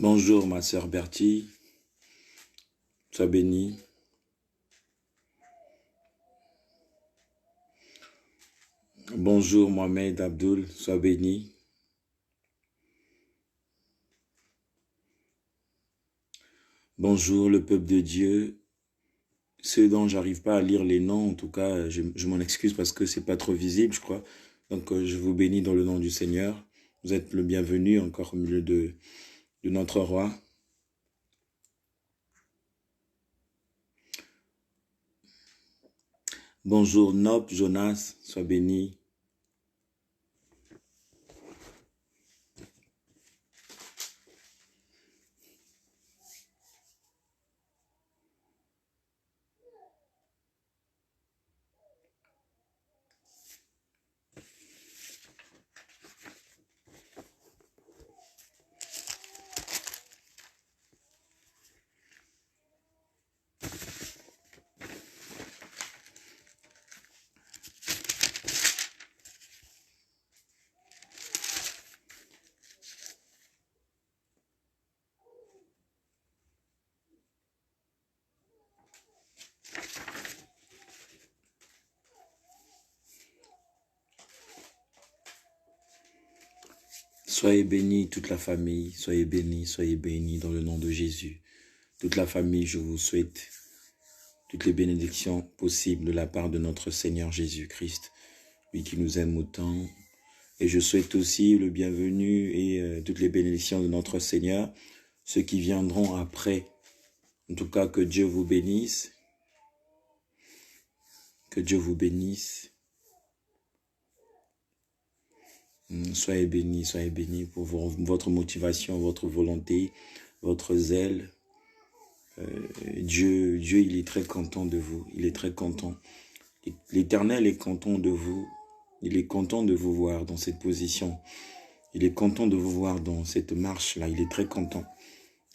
Bonjour ma sœur Bertie, sois bénie. Bonjour Mohamed Abdul, sois béni. Bonjour le peuple de Dieu. Ceux dont j'arrive pas à lire les noms, en tout cas, je m'en excuse parce que c'est pas trop visible, je crois. Donc je vous bénis dans le nom du Seigneur. Vous êtes le bienvenu encore au milieu de notre roi. Bonjour Nop, Jonas, sois béni. Soyez bénis toute la famille, soyez bénis dans le nom de Jésus. Toute la famille, je vous souhaite toutes les bénédictions possibles de la part de notre Seigneur Jésus-Christ, lui qui nous aime autant. Et je souhaite aussi le bienvenu et toutes les bénédictions de notre Seigneur, ceux qui viendront après. En tout cas, que Dieu vous bénisse. Que Dieu vous bénisse. Soyez bénis pour votre motivation, votre volonté, votre zèle. Dieu, il est très content de vous. Il est très content. L'Éternel est content de vous. Il est content de vous voir dans cette position. Il est content de vous voir dans cette marche-là. Il est très content.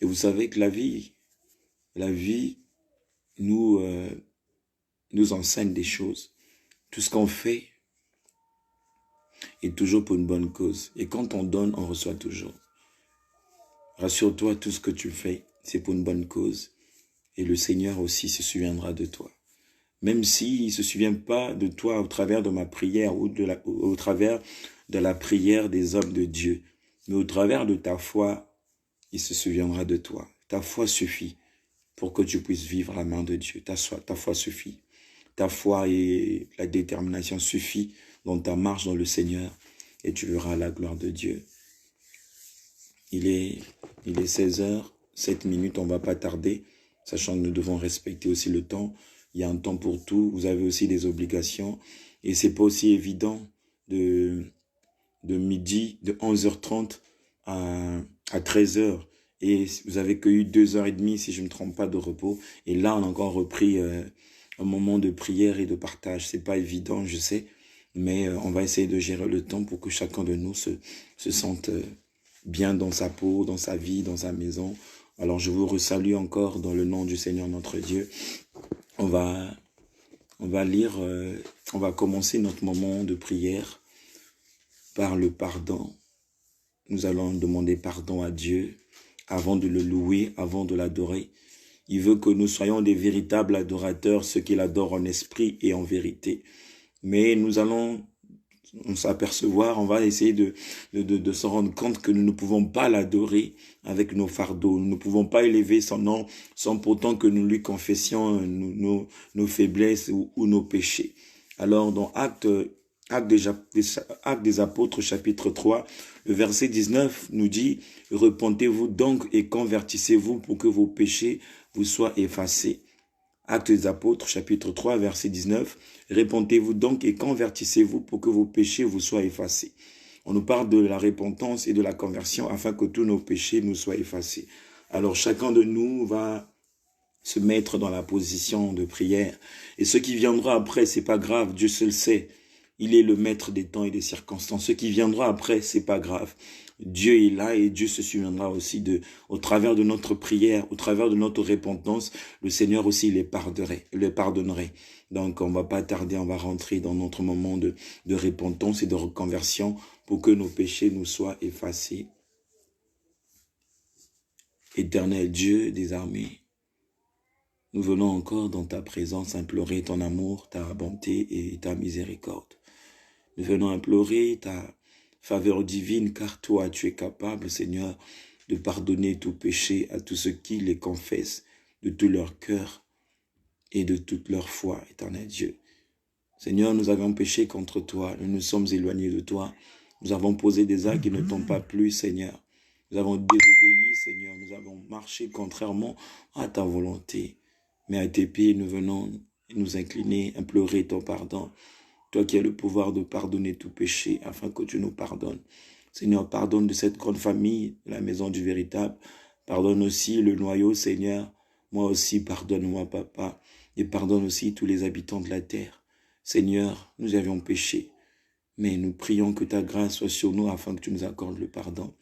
Et vous savez que la vie nous enseigne des choses. Tout ce qu'on fait est toujours pour une bonne cause. Et quand on donne, on reçoit toujours. Rassure-toi, tout ce que tu fais, c'est pour une bonne cause. Et le Seigneur aussi se souviendra de toi. Même s'il ne se souvient pas de toi au travers de ma prière ou au travers de la prière des hommes de Dieu. Mais au travers de ta foi, il se souviendra de toi. Ta foi suffit pour que tu puisses vivre la main de Dieu. Ta foi suffit. Ta foi et la détermination suffit dans ta marche dans le Seigneur et tu verras la gloire de Dieu. Il est 16h07, on ne va pas tarder, sachant que nous devons respecter aussi le temps. Il y a un temps pour tout, vous avez aussi des obligations et c'est pas aussi évident de midi, de 11h30 à 13h. Et vous avez que eu 2h30, si je ne me trompe pas, de repos. Et là, on a encore repris un moment de prière et de partage. C'est pas évident, je sais, mais on va essayer de gérer le temps pour que chacun de nous se sente bien dans sa peau, dans sa vie, dans sa maison. Alors, je vous resalue encore dans le nom du Seigneur notre Dieu. On va lire, on va commencer notre moment de prière par le pardon. Nous allons demander pardon à Dieu avant de le louer, avant de l'adorer. Il veut que nous soyons des véritables adorateurs, ceux qui l'adorent en esprit et en vérité. Mais nous allons s'apercevoir, on va essayer de se rendre compte que nous ne pouvons pas l'adorer avec nos fardeaux. Nous ne pouvons pas élever son nom sans pourtant que nous lui confessions nos faiblesses ou nos péchés. Alors, dans Actes des Apôtres, chapitre 3, le verset 19 nous dit « Repentez-vous donc et convertissez-vous pour que vos péchés vous soient effacés. » Actes des Apôtres, chapitre 3, verset 19. « Repentez-vous donc et convertissez-vous pour que vos péchés vous soient effacés. » On nous parle de la repentance et de la conversion afin que tous nos péchés nous soient effacés. Alors chacun de nous va se mettre dans la position de prière. Et ce qui viendra après, c'est pas grave, Dieu seul sait. Il est le maître des temps et des circonstances. Ce qui viendra après, c'est pas grave. Dieu est là et Dieu se souviendra aussi au travers de notre prière, au travers de notre repentance, le Seigneur aussi les pardonnerait. Donc on va pas tarder, on va rentrer dans notre moment de repentance et de reconversion pour que nos péchés nous soient effacés. Éternel Dieu des armées, nous venons encore dans ta présence implorer ton amour, ta bonté et ta miséricorde. Nous venons implorer ta faveur divine, car toi, tu es capable, Seigneur, de pardonner tout péché à tous ceux qui les confessent de tout leur cœur et de toute leur foi, éternel Dieu. Seigneur, nous avons péché contre toi, nous nous sommes éloignés de toi. Nous avons posé des actes qui ne t'ont pas plu, Seigneur. Nous avons désobéi, Seigneur. Nous avons marché contrairement à ta volonté. Mais à tes pieds, nous venons nous incliner, implorer ton pardon. Toi qui as le pouvoir de pardonner tout péché, afin que tu nous pardonnes. Seigneur, pardonne de cette grande famille, la maison du véritable. Pardonne aussi le noyau, Seigneur. Moi aussi, pardonne-moi, Papa. Et pardonne aussi tous les habitants de la terre. Seigneur, nous avions péché. Mais nous prions que ta grâce soit sur nous afin que tu nous accordes le pardon.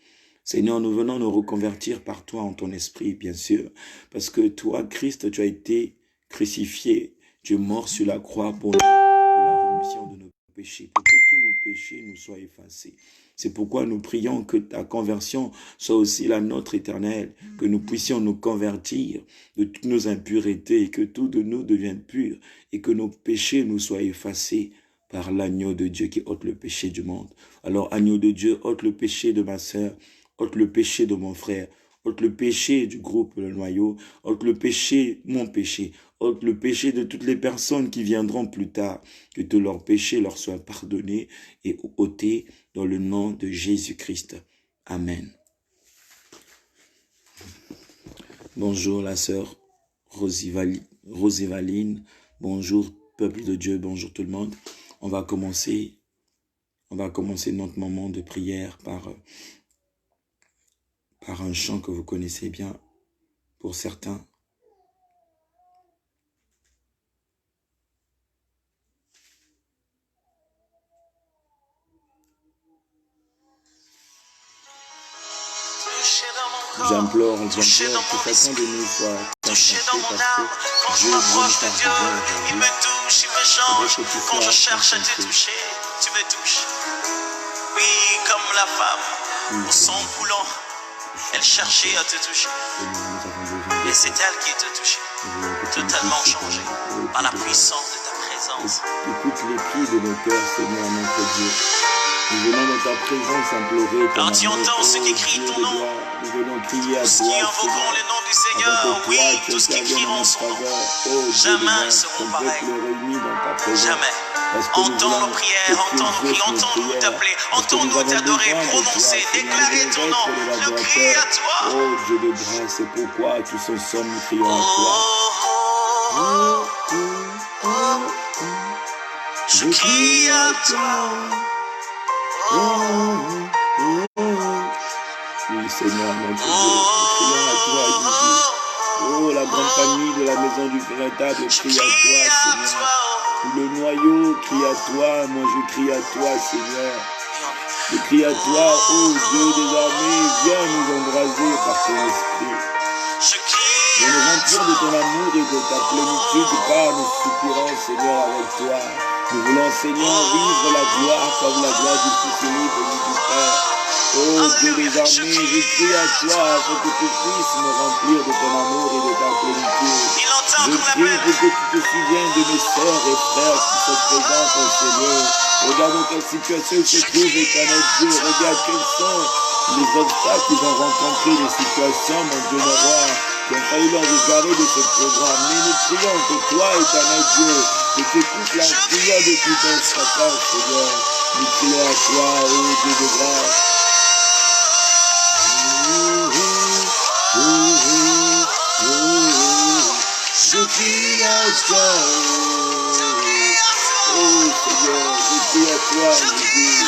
Seigneur, nous venons nous reconvertir par toi en ton esprit, bien sûr. Parce que toi, Christ, tu as été crucifié. Tu es mort sur la croix pour la rémission de nos péchés, pour que tous nos péchés nous soient effacés. C'est pourquoi nous prions que ta conversion soit aussi la nôtre éternelle, que nous puissions nous convertir de toutes nos impuretés et que tout de nous devienne pur et que nos péchés nous soient effacés par l'agneau de Dieu qui ôte le péché du monde. Alors, agneau de Dieu, ôte le péché de ma sœur, ôte le péché de mon frère, ôte le péché du groupe Le Noyau, ôte le péché, mon péché, ôte le péché de toutes les personnes qui viendront plus tard, que tous leurs péchés leur soient pardonnés et ôtés dans le nom de Jésus-Christ. Amen. Bonjour la sœur Rosévaline, bonjour peuple de Dieu, bonjour tout le monde. On va commencer notre moment de prière par un chant que vous connaissez bien pour certains. J'implore que chacun de nous soit touché dans mon âme. Quand je m'approche de Dieu, il me touche, il me change. Quand je cherche à te toucher, tu me touches. Oui, comme la femme, au sang coulant, elle cherchait à te toucher. Et c'est elle qui te touchée, totalement changée par la puissance de ta présence. Écoute les cris de nos cœurs, Seigneur, notre Dieu. Nous venons dans ta présence implorer ton amour. Quand tu entends ceux qui crient ton nom, nous venons crier à toi, qui invoqueront le nom du Seigneur, oui, tous qui crieront son nom, jamais ne seront pareils. Jamais. Entends nos prières, entends nos cris, entends-nous t'appeler, entends-nous t'adorer, prononcer, déclarer ton nom, nous crier à toi. Oh Dieu de grâce, c'est pourquoi tous ensemble nous crions à toi. Je crie à toi. Oui, Seigneur, mon Dieu, nous crions à toi, Jésus. Oh, la grande famille de la maison du véritable crie à toi, Seigneur. Tout le noyau crie à toi, moi je crie à toi, Seigneur. Je crie à toi, oh Dieu des armées, viens nous embraser par ton esprit. Viens nous remplir de ton amour et de ta plénitude, car nous soupirons, Seigneur, avec toi. Nous voulons, Seigneur, vivre la gloire comme la gloire du Fils unique venu du Père. Oh Dieu des armées, je crie à toi afin que tu puisses me remplir de ton amour et de ta plénitude. Je prie pour que tu te souviennes de mes sœurs et frères qui sont présents au Seigneur. Regarde dans quelle situation ils se trouvent, éternel Dieu. Regarde quels sont les obstacles qu'ils ont rencontrés, les situations, mon Dieu, mon roi, qui ont failli leur égarer de ce programme. Mais nous prions que toi, éternel Dieu, que tu écoutes la prière de tout ton saccage, Seigneur. Nous prions à toi, ô Dieu de grâce. Je crie à toi, oh Seigneur, je crie à toi, Jésus.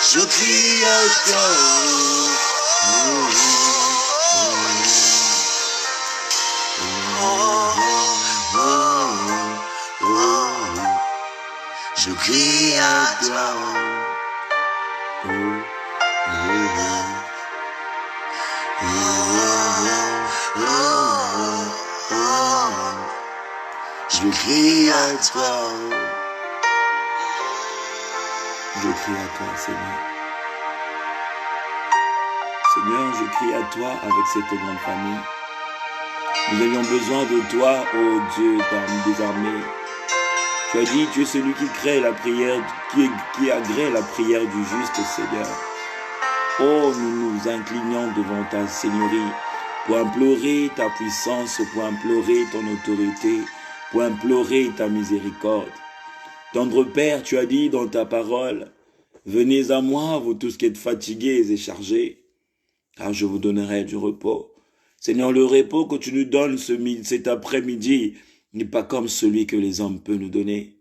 Je crie à toi, je crie à toi. Je crie à toi. Je crie à toi, Seigneur. Seigneur, je crie à toi avec cette grande famille. Nous avions besoin de toi, ô Dieu, parmi des armées. Tu as dit, tu es celui qui crée la prière, qui agrée la prière du juste, Seigneur. Oh, nous nous inclinons devant ta Seigneurie pour implorer ta puissance, pour implorer ton autorité, pour implorer ta miséricorde. Tendre Père, tu as dit dans ta parole, venez à moi, vous tous qui êtes fatigués et chargés, car je vous donnerai du repos. Seigneur, le repos que tu nous donnes cet après-midi n'est pas comme celui que les hommes peuvent nous donner.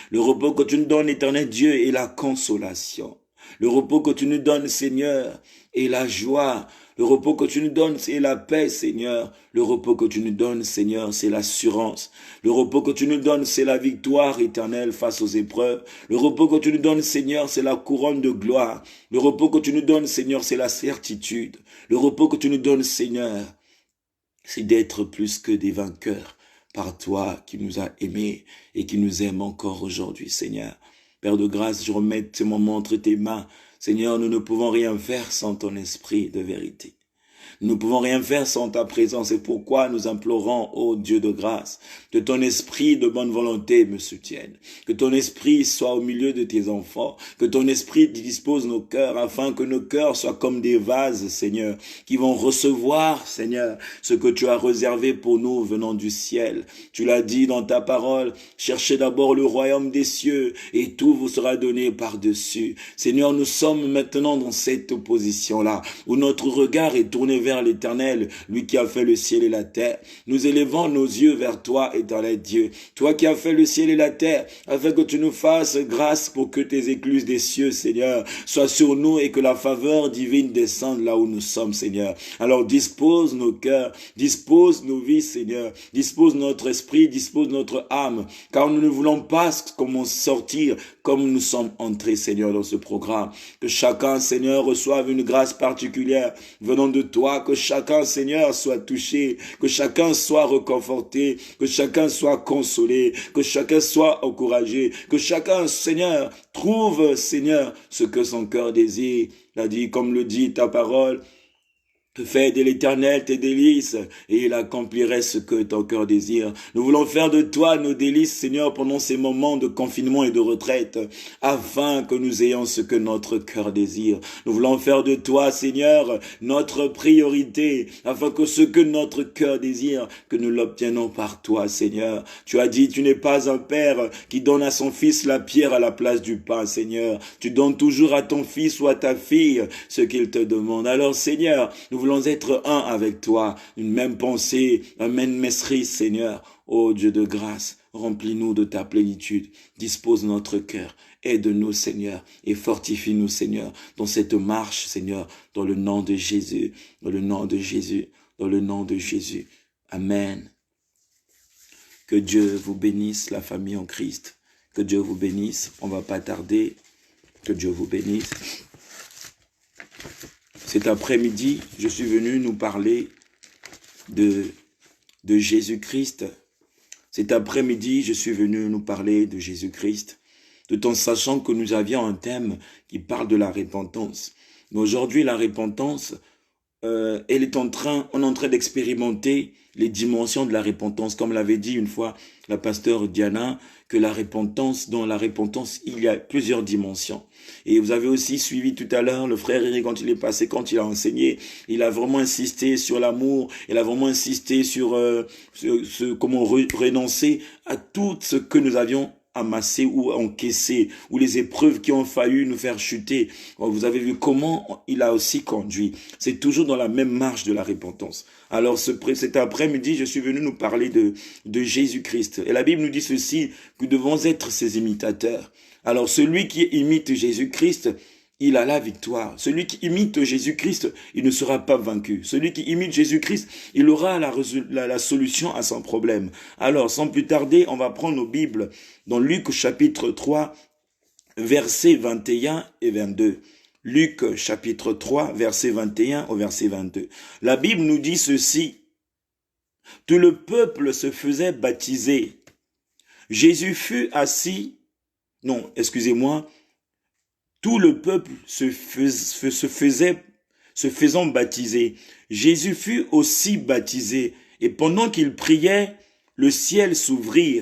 Le repos que tu nous donnes, éternel Dieu, est la consolation. Le repos que tu nous donnes, Seigneur, est la joie. Le repos que tu nous donnes, c'est la paix, Seigneur. Le repos que tu nous donnes, Seigneur, c'est l'assurance. Le repos que tu nous donnes, c'est la victoire éternelle face aux épreuves. Le repos que tu nous donnes, Seigneur, c'est la couronne de gloire. Le repos que tu nous donnes, Seigneur, c'est la certitude. Le repos que tu nous donnes, Seigneur, c'est d'être plus que des vainqueurs par toi qui nous a aimés et qui nous aime encore aujourd'hui, Seigneur. Père de grâce, je remets ce moment entre tes mains. Seigneur, nous ne pouvons rien faire sans ton esprit de vérité. Nous ne pouvons rien faire sans ta présence. C'est pourquoi nous implorons, ô Dieu de grâce, que ton esprit de bonne volonté me soutienne. Que ton esprit soit au milieu de tes enfants. Que ton esprit dispose nos cœurs afin que nos cœurs soient comme des vases, Seigneur, qui vont recevoir, Seigneur, ce que tu as réservé pour nous venant du ciel. Tu l'as dit dans ta parole, cherchez d'abord le royaume des cieux et tout vous sera donné par-dessus. Seigneur, nous sommes maintenant dans cette position-là où notre regard est tourné vers l'Éternel, lui qui a fait le ciel et la terre. Nous élevons nos yeux vers toi, éternel Dieu, toi qui as fait le ciel et la terre, afin que tu nous fasses grâce pour que tes écluses des cieux, Seigneur, soient sur nous et que la faveur divine descende là où nous sommes, Seigneur. Alors dispose nos cœurs, dispose nos vies, Seigneur, dispose notre esprit, dispose notre âme, car nous ne voulons pas comment sortir comme nous sommes entrés, Seigneur, dans ce programme. Que chacun, Seigneur, reçoive une grâce particulière venant de toi, que chacun, Seigneur, soit touché, que chacun soit reconforté, que chacun soit consolé, que chacun soit encouragé, que chacun, Seigneur, trouve, Seigneur, ce que son cœur désire. L'a dit, comme le dit ta parole, fais de l'Éternel tes délices, et il accomplirait ce que ton cœur désire. Nous voulons faire de toi nos délices, Seigneur, pendant ces moments de confinement et de retraite, afin que nous ayons ce que notre cœur désire. Nous voulons faire de toi, Seigneur, notre priorité, afin que ce que notre cœur désire, que nous l'obtiennons par toi, Seigneur. Tu as dit, tu n'es pas un père qui donne à son fils la pierre à la place du pain, Seigneur. Tu donnes toujours à ton fils ou à ta fille ce qu'il te demande. Alors, Seigneur, nous voulons être un avec toi, une même pensée, un même esprit, Seigneur. Ô Dieu de grâce, remplis-nous de ta plénitude, dispose notre cœur, aide-nous, Seigneur, et fortifie-nous, Seigneur, dans cette marche, Seigneur, dans le nom de Jésus, dans le nom de Jésus, dans le nom de Jésus. Amen. Que Dieu vous bénisse, la famille en Christ. Que Dieu vous bénisse. On ne va pas tarder. Que Dieu vous bénisse. Cet après-midi, je suis venu nous parler de Jésus-Christ. Cet après-midi, je suis venu nous parler de Jésus-Christ, tout en sachant que nous avions un thème qui parle de la repentance. Mais aujourd'hui, la repentance, on est en train d'expérimenter les dimensions de la repentance. Comme l'avait dit une fois la pasteur Diana, que dans la repentance, il y a plusieurs dimensions. Et vous avez aussi suivi tout à l'heure le frère Eric quand il est passé, quand il a enseigné, il a vraiment insisté sur l'amour, il a vraiment insisté sur comment renoncer à tout ce que nous avions amassé ou encaissé, ou les épreuves qui ont failli nous faire chuter. Vous avez vu comment il a aussi conduit. C'est toujours dans la même marche de la repentance. Alors cet après-midi, je suis venu nous parler de Jésus-Christ. Et la Bible nous dit ceci, que nous devons être ses imitateurs. Alors celui qui imite Jésus-Christ, il a la victoire. Celui qui imite Jésus-Christ, il ne sera pas vaincu. Celui qui imite Jésus-Christ, il aura la solution à son problème. Alors, sans plus tarder, on va prendre nos Bibles dans Luc chapitre 3, versets 21 et 22. Luc chapitre 3, verset 21 au verset 22. La Bible nous dit ceci. Tout le peuple se faisait baptiser. Jésus fut assis. Non, excusez-moi. Tout le peuple se faisait se faisant baptiser, Jésus fut aussi baptisé, et pendant qu'il priait, le ciel s'ouvrit,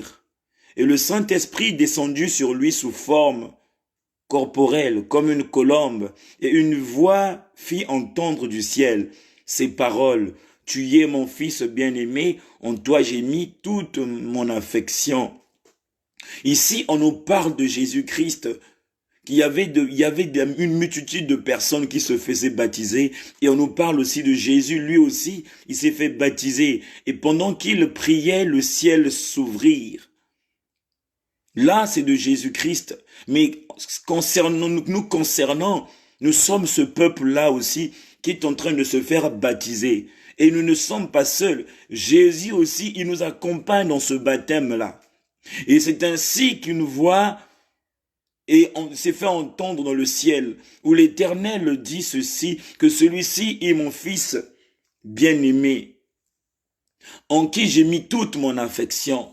et le Saint-Esprit descendit sur lui sous forme corporelle, comme une colombe, et une voix fit entendre du ciel ces paroles: Tu es mon fils bien-aimé, en toi j'ai mis toute mon affection. Ici, on nous parle de Jésus-Christ, qu'il y avait une multitude de personnes qui se faisaient baptiser, et on nous parle aussi de Jésus, lui aussi, il s'est fait baptiser, et pendant qu'il priait, le ciel s'ouvrit. Là, c'est de Jésus-Christ, mais concernant, nous sommes ce peuple-là aussi qui est en train de se faire baptiser, et nous ne sommes pas seuls. Jésus aussi, il nous accompagne dans ce baptême-là, et c'est ainsi qu'une voix et on s'est fait entendre dans le ciel, où l'Éternel dit ceci, que celui-ci est mon fils bien-aimé, en qui j'ai mis toute mon affection.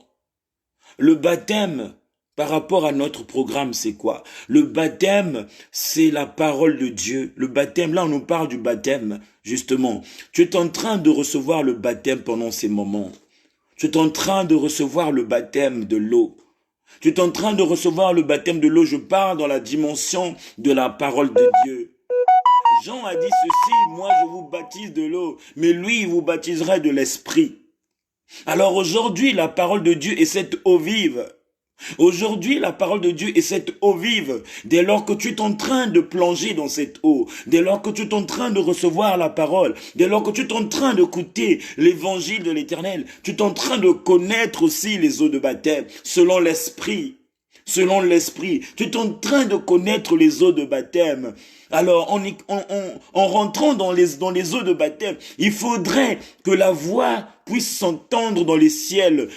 Le baptême, par rapport à notre programme, c'est quoi? Le baptême, c'est la parole de Dieu. Le baptême, là on nous parle du baptême, justement. Tu es en train de recevoir le baptême pendant ces moments. Tu es en train de recevoir le baptême de l'eau. Tu es en train de recevoir le baptême de l'eau. Je parle dans la dimension de la parole de Dieu. Jean a dit ceci: moi je vous baptise de l'eau, mais lui il vous baptisera de l'esprit. Alors aujourd'hui la parole de Dieu est cette eau vive. Aujourd'hui, la parole de Dieu est cette eau vive. Dès lors que tu es en train de plonger dans cette eau, dès lors que tu es en train de recevoir la parole, dès lors que tu es en train d'écouter l'évangile de l'Éternel, tu es en train de connaître aussi les eaux de baptême, selon l'esprit. Selon l'esprit, tu es en train de connaître les eaux de baptême. Alors, en rentrant dans les eaux de baptême, il faudrait que la voix puisse s'entendre dans les ciels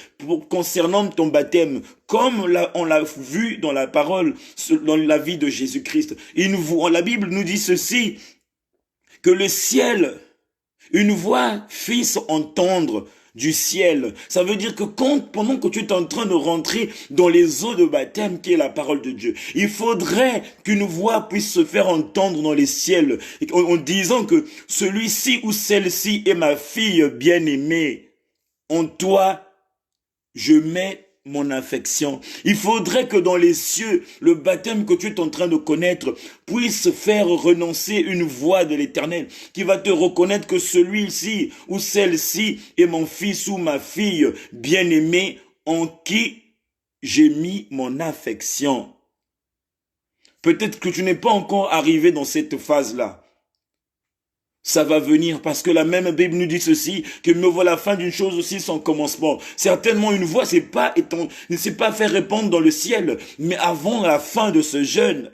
concernant ton baptême, comme on l'a vu dans la parole, dans la vie de Jésus-Christ. La Bible nous dit ceci, que le ciel, une voix fit entendre du ciel. Ça veut dire que pendant que tu es en train de rentrer dans les eaux de baptême qui est la parole de Dieu, il faudrait qu'une voix puisse se faire entendre dans les ciels en disant que celui-ci ou celle-ci est ma fille bien-aimée. En toi, je mets mon affection. Il faudrait que dans les cieux, le baptême que tu es en train de connaître puisse faire renoncer une voix de l'Éternel qui va te reconnaître que celui-ci ou celle-ci est mon fils ou ma fille bien-aimée en qui j'ai mis mon affection. Peut-être que tu n'es pas encore arrivé dans cette phase-là. Ça va venir parce que la même Bible nous dit ceci, que me vaut la fin d'une chose aussi son commencement. Certainement une voix, ne s'est pas fait répandre dans le ciel, mais avant la fin de ce jeûne,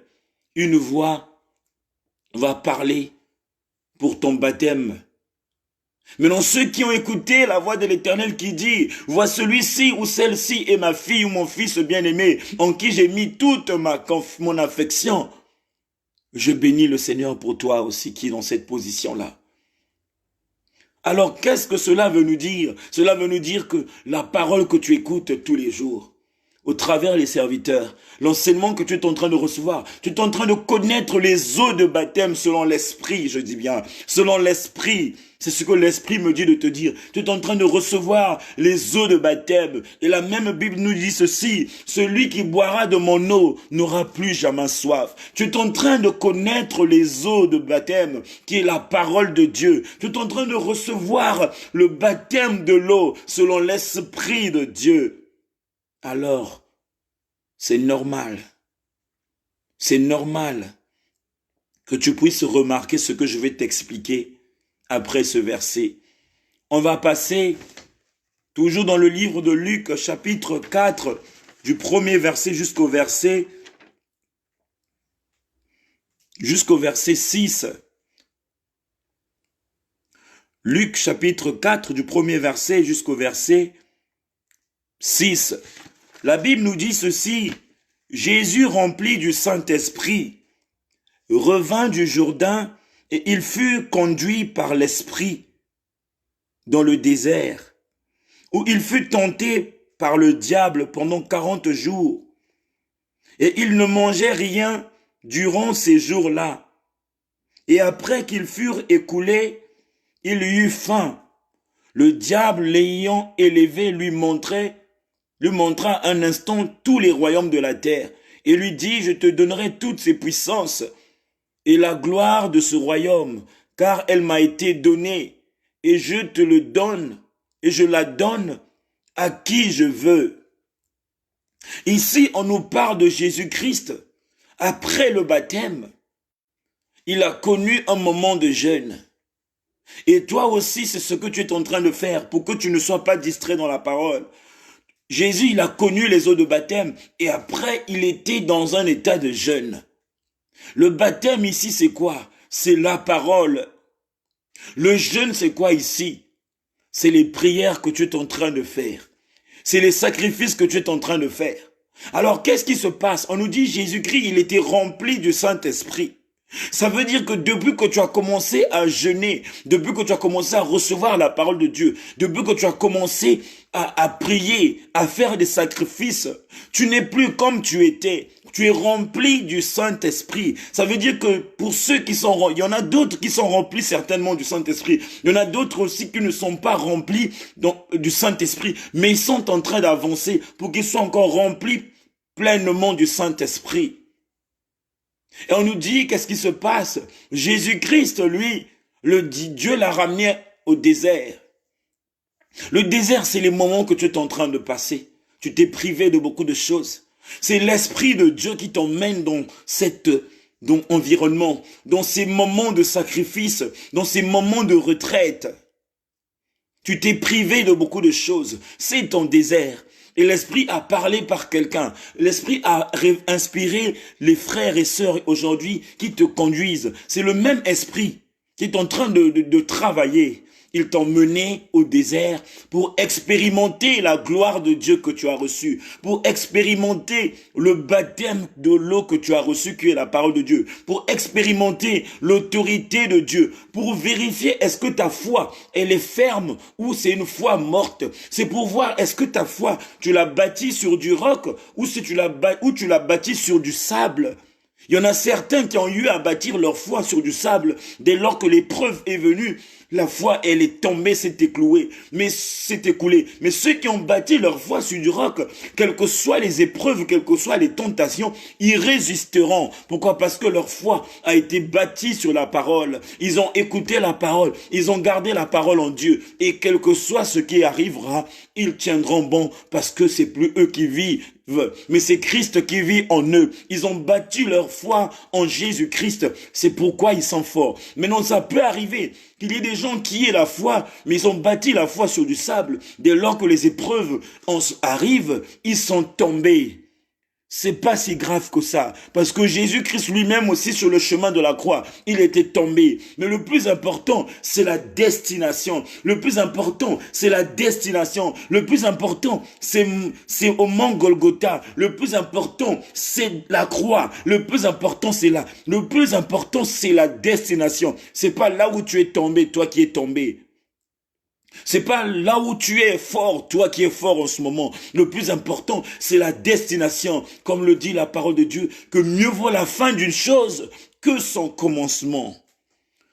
une voix va parler pour ton baptême. Maintenant, ceux qui ont écouté la voix de l'Éternel qui dit, vois celui-ci ou celle-ci est ma fille ou mon fils bien-aimé, en qui j'ai mis toute mon affection. Je bénis le Seigneur pour toi aussi qui est dans cette position-là. Alors, qu'est-ce que cela veut nous dire? Cela veut nous dire que la parole que tu écoutes tous les jours, au travers les serviteurs, l'enseignement que tu es en train de recevoir, tu es en train de connaître les eaux de baptême selon l'esprit, je dis bien, selon l'esprit. C'est ce que l'esprit me dit de te dire. Tu es en train de recevoir les eaux de baptême. Et la même Bible nous dit ceci, celui qui boira de mon eau n'aura plus jamais soif. Tu es en train de connaître les eaux de baptême, qui est la parole de Dieu. Tu es en train de recevoir le baptême de l'eau selon l'esprit de Dieu. Alors, c'est normal que tu puisses remarquer ce que je vais t'expliquer après ce verset. On va passer toujours dans le livre de Luc, chapitre 4, du premier verset jusqu'au verset 6. Luc, chapitre 4, du premier verset jusqu'au verset 6. La Bible nous dit ceci, Jésus rempli du Saint-Esprit revint du Jourdain et il fut conduit par l'Esprit dans le désert, où il fut tenté par le diable pendant 40 jours. Et il ne mangeait rien durant ces jours-là. Et après qu'ils furent écoulés, il eut faim. Le diable l'ayant élevé lui montra un instant tous les royaumes de la terre et lui dit, je te donnerai toutes ces puissances et la gloire de ce royaume, car elle m'a été donnée et je te le donne et je la donne à qui je veux. Ici, on nous parle de Jésus-Christ. Après le baptême, il a connu un moment de jeûne. Et toi aussi, c'est ce que tu es en train de faire pour que tu ne sois pas distrait dans la parole. Jésus, il a connu les eaux de baptême et après, il était dans un état de jeûne. Le baptême ici, c'est quoi? C'est la parole. Le jeûne, c'est quoi ici? C'est les prières que tu es en train de faire. C'est les sacrifices que tu es en train de faire. Alors, qu'est-ce qui se passe? On nous dit Jésus-Christ, il était rempli du Saint-Esprit. Ça veut dire que depuis que tu as commencé à jeûner, depuis que tu as commencé à recevoir la parole de Dieu, depuis que tu as commencé à prier, à faire des sacrifices, tu n'es plus comme tu étais. Tu es rempli du Saint-Esprit. Ça veut dire que pour ceux qui sont, il y en a d'autres qui sont remplis certainement du Saint-Esprit. Il y en a d'autres aussi qui ne sont pas remplis du Saint-Esprit, mais ils sont en train d'avancer pour qu'ils soient encore remplis pleinement du Saint-Esprit. Et on nous dit, qu'est-ce qui se passe? Jésus-Christ, lui, Dieu l'a ramené au désert. Le désert, c'est les moments que tu es en train de passer. Tu t'es privé de beaucoup de choses. C'est l'Esprit de Dieu qui t'emmène dans dans environnement, dans ces moments de sacrifice, dans ces moments de retraite. Tu t'es privé de beaucoup de choses. C'est ton désert. Et l'Esprit a parlé par quelqu'un. L'Esprit a inspiré les frères et sœurs aujourd'hui qui te conduisent. C'est le même Esprit qui est en train de travailler. Ils t'ont mené au désert pour expérimenter la gloire de Dieu que tu as reçue, pour expérimenter le baptême de l'eau que tu as reçu, qui est la parole de Dieu, pour expérimenter l'autorité de Dieu, pour vérifier est-ce que ta foi, elle est ferme ou c'est une foi morte. C'est pour voir est-ce que ta foi, tu l'as bâtie sur du roc ou si tu l'as bâtie sur du sable. Il y en a certains qui ont eu à bâtir leur foi sur du sable. Dès lors que l'épreuve est venue, la foi, elle est tombée, s'est écroulée. Mais ceux qui ont bâti leur foi sur du roc, quelles que soient les épreuves, quelles que soient les tentations, ils résisteront. Pourquoi? Parce que leur foi a été bâtie sur la parole. Ils ont écouté la parole. Ils ont gardé la parole en Dieu. Et quel que soit ce qui arrivera, ils tiendront bon parce que c'est plus eux qui vivent, mais c'est Christ qui vit en eux. Ils ont bâti leur foi en Jésus-Christ. C'est pourquoi ils sont forts. Maintenant, ça peut arriver qu'il y ait des gens qui aient la foi, mais ils ont bâti la foi sur du sable. Dès lors que les épreuves arrivent, ils sont tombés. C'est pas si grave que ça, parce que Jésus-Christ lui-même aussi sur le chemin de la croix, il était tombé. Mais le plus important, c'est la destination. Le plus important, c'est la destination. Le plus important, c'est au mont Golgotha. Le plus important, c'est la croix. Le plus important, c'est là. Le plus important, c'est la destination. C'est pas là où tu es tombé, toi qui es tombé. C'est pas là où tu es fort, toi qui es fort en ce moment. Le plus important, c'est la destination. Comme le dit la parole de Dieu, que mieux vaut la fin d'une chose que son commencement.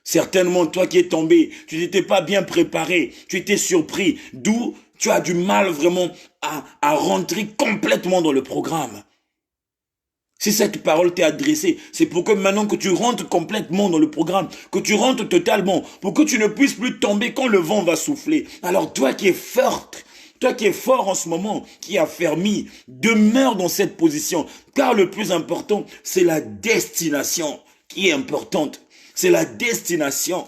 Certainement, toi qui es tombé, tu n'étais pas bien préparé, tu étais surpris, d'où tu as du mal vraiment à rentrer complètement dans le programme. Si cette parole t'est adressée, c'est pour que maintenant que tu rentres complètement dans le programme, que tu rentres totalement, pour que tu ne puisses plus tomber quand le vent va souffler. Alors toi qui es forte, toi qui es fort en ce moment, qui a affermi, demeure dans cette position. Car le plus important, c'est la destination qui est importante. C'est la destination.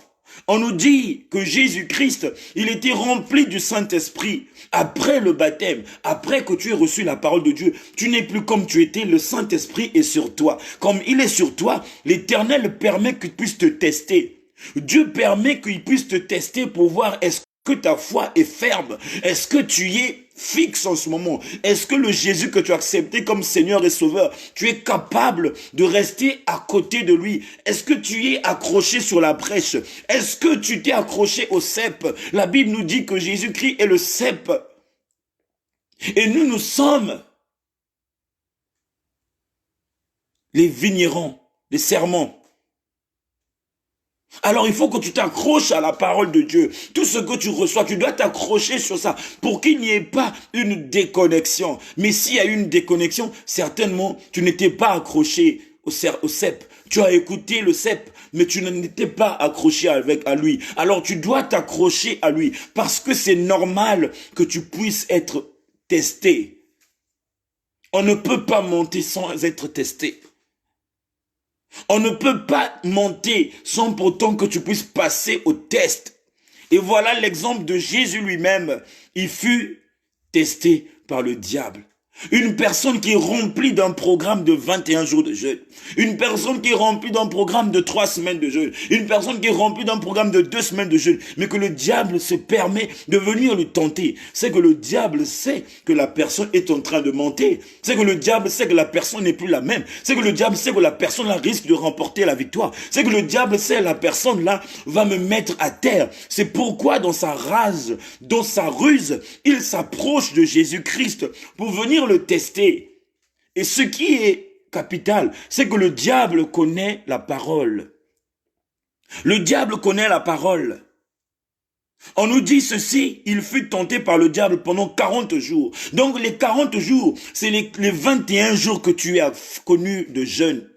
On nous dit que Jésus-Christ, il était rempli du Saint-Esprit. Après le baptême, après que tu aies reçu la parole de Dieu, tu n'es plus comme tu étais, le Saint-Esprit est sur toi. Comme il est sur toi, l'Éternel permet qu'il puisse te tester. Dieu permet qu'il puisse te tester pour voir est-ce que ta foi est ferme, est-ce que tu y es fixe en ce moment, est-ce que le Jésus que tu as accepté comme Seigneur et Sauveur, tu es capable de rester à côté de lui, est-ce que tu y es accroché sur la brèche, est-ce que tu t'es accroché au cep? La Bible nous dit que Jésus-Christ est le cep, et nous sommes les vignerons, les serments. Alors il faut que tu t'accroches à la parole de Dieu. Tout ce que tu reçois, tu dois t'accrocher sur ça pour qu'il n'y ait pas une déconnexion. Mais s'il y a une déconnexion, certainement, tu n'étais pas accroché au cep. Tu as écouté le cep, mais tu n'étais pas accroché à lui. Alors tu dois t'accrocher à lui parce que c'est normal que tu puisses être testé. On ne peut pas monter sans être testé. On ne peut pas monter sans pourtant que tu puisses passer au test. Et voilà l'exemple de Jésus lui-même. Il fut testé par le diable. Une personne qui est remplie d'un programme de 21 jours de jeûne. Une personne qui est remplie d'un programme de 3 semaines de jeûne. Une personne qui est remplie d'un programme de 2 semaines de jeûne. Mais que le diable se permet de venir le tenter. C'est que le diable sait que la personne est en train de monter. C'est que le diable sait que la personne n'est plus la même. C'est que le diable sait que la personne là risque de remporter la victoire. C'est que le diable sait que la personne là va me mettre à terre. C'est pourquoi dans sa rage, dans sa ruse, il s'approche de Jésus-Christ pour venir le tester. Et ce qui est capital, c'est que le diable connaît la parole. Le diable connaît la parole. On nous dit ceci, il fut tenté par le diable pendant 40 jours. Donc les 40 jours, c'est les 21 jours que tu as connus de jeûne.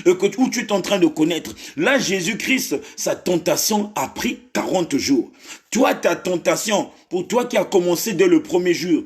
Où tu es en train de connaître. Là, Jésus-Christ, sa tentation a pris 40 jours. Toi, ta tentation, pour toi qui a commencé dès le premier jour,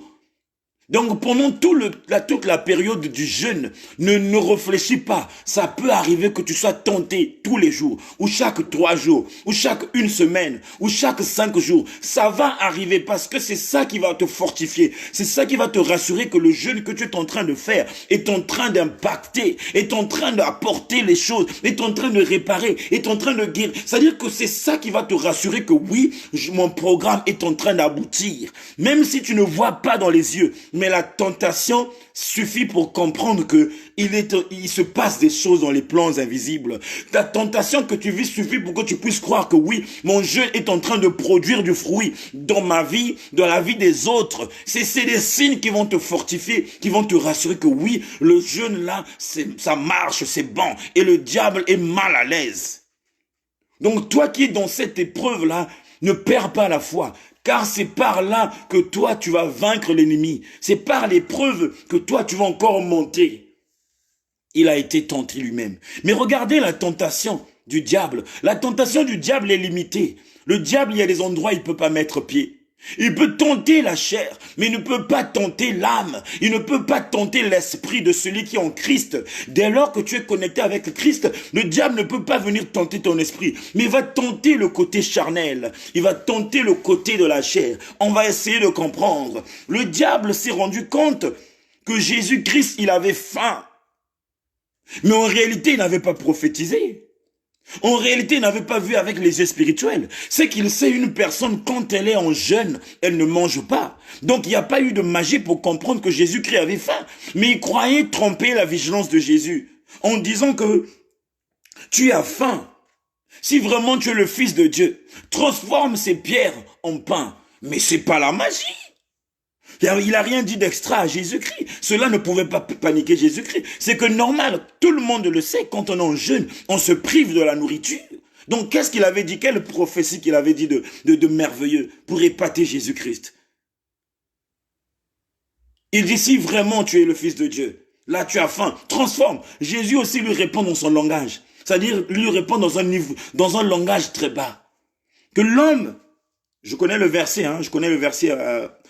donc pendant toute la période du jeûne, ne réfléchis pas. Ça peut arriver que tu sois tenté tous les jours, ou chaque 3 jours, ou chaque 1 semaine, ou chaque 5 jours. Ça va arriver parce que c'est ça qui va te fortifier. C'est ça qui va te rassurer que le jeûne que tu es en train de faire est en train d'impacter, est en train d'apporter les choses, est en train de réparer, est en train de guérir. C'est-à-dire que c'est ça qui va te rassurer que oui, mon programme est en train d'aboutir. Même si tu ne vois pas dans les yeux, mais la tentation suffit pour comprendre que il se passe des choses dans les plans invisibles. Ta tentation que tu vis suffit pour que tu puisses croire que oui, mon jeûne est en train de produire du fruit dans ma vie, dans la vie des autres. C'est des signes qui vont te fortifier, qui vont te rassurer que oui, le jeûne là, ça marche, c'est bon. Et le diable est mal à l'aise. Donc toi qui es dans cette épreuve là, ne perds pas la foi. Car c'est par là que toi, tu vas vaincre l'ennemi. C'est par l'épreuve que toi, tu vas encore monter. Il a été tenté lui-même. Mais regardez la tentation du diable. La tentation du diable est limitée. Le diable, il y a des endroits où il ne peut pas mettre pied. Il peut tenter la chair, mais il ne peut pas tenter l'âme. Il ne peut pas tenter l'esprit de celui qui est en Christ. Dès lors que tu es connecté avec Christ, le diable ne peut pas venir tenter ton esprit, mais il va tenter le côté charnel. Il va tenter le côté de la chair. On va essayer de comprendre. Le diable s'est rendu compte que Jésus-Christ, il avait faim. Mais en réalité, il n'avait pas prophétisé. En réalité, il n'avait pas vu avec les yeux spirituels. C'est qu'il sait une personne, quand elle est en jeûne, elle ne mange pas. Donc, il n'y a pas eu de magie pour comprendre que Jésus-Christ avait faim. Mais il croyait tromper la vigilance de Jésus en disant que tu as faim. Si vraiment tu es le Fils de Dieu, transforme ces pierres en pain. Mais c'est pas la magie. Il n'a rien dit d'extra à Jésus-Christ. Cela ne pouvait pas paniquer Jésus-Christ. C'est que normal, tout le monde le sait, quand on est en jeûne, on se prive de la nourriture. Donc qu'est-ce qu'il avait dit? Quelle prophétie qu'il avait dit de merveilleux pour épater Jésus-Christ? Il dit, si vraiment tu es le Fils de Dieu, là tu as faim, transforme. Jésus aussi lui répond dans son langage. C'est-à-dire lui répond dans un langage très bas. Que l'homme, je connais le verset,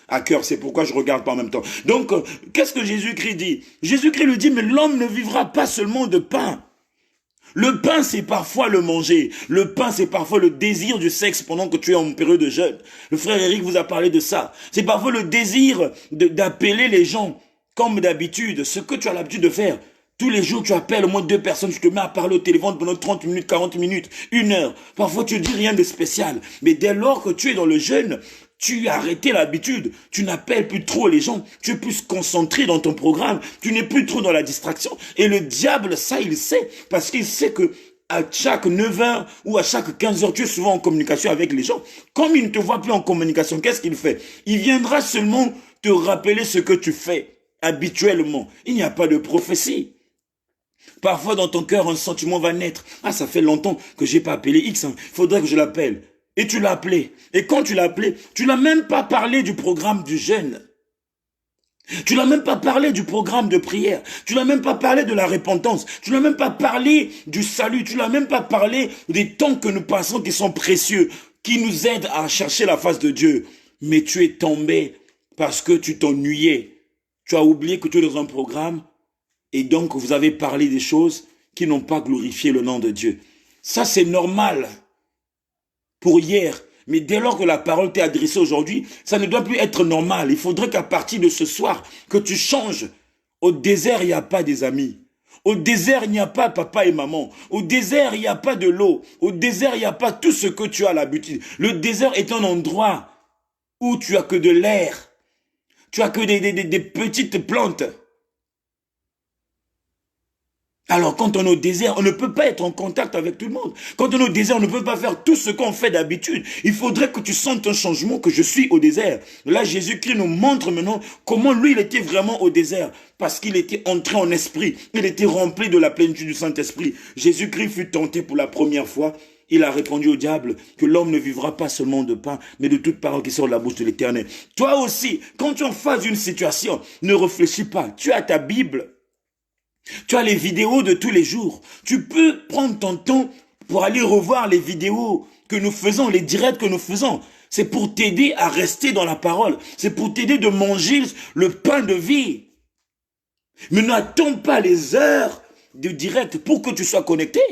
à cœur, c'est pourquoi je regarde pas en même temps. Donc, qu'est-ce que Jésus-Christ dit? Jésus-Christ lui dit, mais l'homme ne vivra pas seulement de pain. Le pain, c'est parfois le manger. Le pain, c'est parfois le désir du sexe pendant que tu es en période de jeûne. Le frère Eric vous a parlé de ça. C'est parfois le désir d'appeler les gens, comme d'habitude, ce que tu as l'habitude de faire. Tous les jours, tu appelles au moins 2 personnes, tu te mets à parler au téléphone pendant 30 minutes, 40 minutes, 1 heure. Parfois, tu ne dis rien de spécial. Mais dès lors que tu es dans le jeûne, tu as arrêté l'habitude, tu n'appelles plus trop les gens, tu es plus concentré dans ton programme, tu n'es plus trop dans la distraction. Et le diable, ça, il sait, parce qu'il sait que à chaque 9 heures ou à chaque 15 heures, tu es souvent en communication avec les gens. Comme il ne te voit plus en communication, qu'est-ce qu'il fait? Il viendra seulement te rappeler ce que tu fais habituellement. Il n'y a pas de prophétie. Parfois, dans ton cœur, un sentiment va naître. Ah, ça fait longtemps que j'ai pas appelé X. Il faudrait que je l'appelle. Et tu l'as appelé. Et quand tu l'as appelé, tu n'as même pas parlé du programme du jeûne. Tu n'as même pas parlé du programme de prière. Tu n'as même pas parlé de la repentance. Tu n'as même pas parlé du salut. Tu n'as même pas parlé des temps que nous passons qui sont précieux, qui nous aident à chercher la face de Dieu. Mais tu es tombé parce que tu t'ennuyais. Tu as oublié que tu es dans un programme et donc vous avez parlé des choses qui n'ont pas glorifié le nom de Dieu. Ça, c'est normal pour hier. Mais dès lors que la parole t'est adressée aujourd'hui, ça ne doit plus être normal. Il faudrait qu'à partir de ce soir, que tu changes. Au désert, il n'y a pas des amis. Au désert, il n'y a pas papa et maman. Au désert, il n'y a pas de l'eau. Au désert, il n'y a pas tout ce que tu as l'habitude. Le désert est un endroit où tu as que de l'air. Tu as que des petites plantes. Alors, quand on est au désert, on ne peut pas être en contact avec tout le monde. Quand on est au désert, on ne peut pas faire tout ce qu'on fait d'habitude. Il faudrait que tu sentes un changement, que je suis au désert. Là, Jésus-Christ nous montre maintenant comment lui, il était vraiment au désert. Parce qu'il était entré en esprit. Il était rempli de la plénitude du Saint-Esprit. Jésus-Christ fut tenté pour la première fois. Il a répondu au diable que l'homme ne vivra pas seulement de pain, mais de toute parole qui sort de la bouche de l'Éternel. Toi aussi, quand tu es en face d'une situation, ne réfléchis pas. Tu as ta Bible. Tu as les vidéos de tous les jours. Tu peux prendre ton temps pour aller revoir les vidéos que nous faisons, les directs que nous faisons. C'est pour t'aider à rester dans la parole. C'est pour t'aider de manger le pain de vie. Mais n'attends pas les heures de direct pour que tu sois connecté.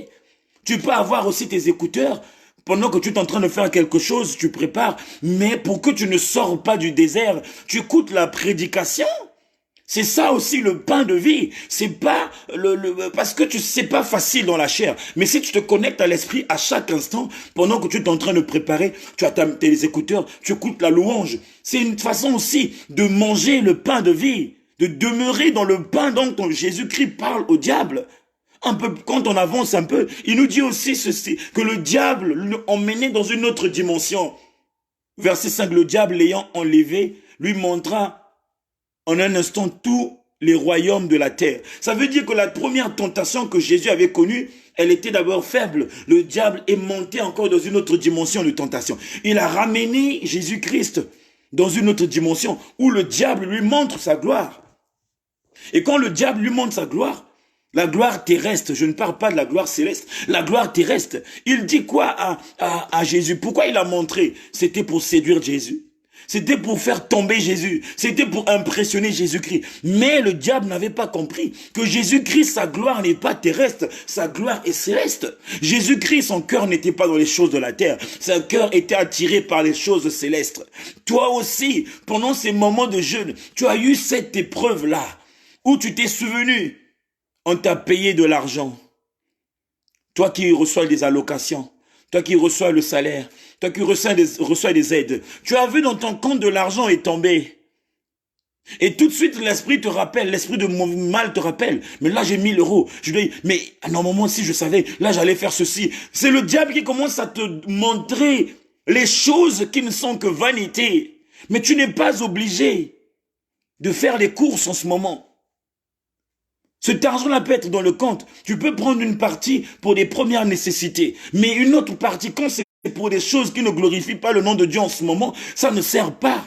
Tu peux avoir aussi tes écouteurs pendant que tu es en train de faire quelque chose, tu prépares. Mais pour que tu ne sors pas du désert, tu écoutes la prédication. C'est ça aussi le pain de vie. C'est pas parce que c'est pas facile dans la chair. Mais si tu te connectes à l'esprit à chaque instant, pendant que tu es en train de préparer, tu as tes écouteurs, tu écoutes la louange. C'est une façon aussi de manger le pain de vie, de demeurer dans le pain dont Jésus-Christ parle au diable. Un peu, quand on avance un peu, il nous dit aussi ceci, que le diable l'emmenait dans une autre dimension. Verset 5, le diable l'ayant enlevé, lui montra en un instant tous les royaumes de la terre. Ça veut dire que la première tentation que Jésus avait connue, elle était d'abord faible. Le diable est monté encore dans une autre dimension de tentation. Il a ramené Jésus-Christ dans une autre dimension où le diable lui montre sa gloire. Et quand le diable lui montre sa gloire, la gloire terrestre, je ne parle pas de la gloire céleste, la gloire terrestre, il dit quoi à Jésus? Pourquoi il a montré? C'était pour séduire Jésus. C'était pour faire tomber Jésus. C'était pour impressionner Jésus-Christ. Mais le diable n'avait pas compris que Jésus-Christ, sa gloire n'est pas terrestre. Sa gloire est céleste. Jésus-Christ, son cœur n'était pas dans les choses de la terre. Son cœur était attiré par les choses célestes. Toi aussi, pendant ces moments de jeûne, tu as eu cette épreuve-là où tu t'es souvenu, on t'a payé de l'argent. Toi qui reçois des allocations, toi qui reçois le salaire, toi qui reçois des aides, tu as vu dans ton compte de l'argent est tombé. Et tout de suite, l'esprit te rappelle, l'esprit de mal te rappelle. Mais là, j'ai 1000 euros. Je dis, mais normalement, si je savais, là, j'allais faire ceci. C'est le diable qui commence à te montrer les choses qui ne sont que vanité. Mais tu n'es pas obligé de faire les courses en ce moment. Cet argent-là peut être dans le compte. Tu peux prendre une partie pour des premières nécessités. Mais une autre partie, quand c'est pour des choses qui ne glorifient pas le nom de Dieu en ce moment, ça ne sert pas.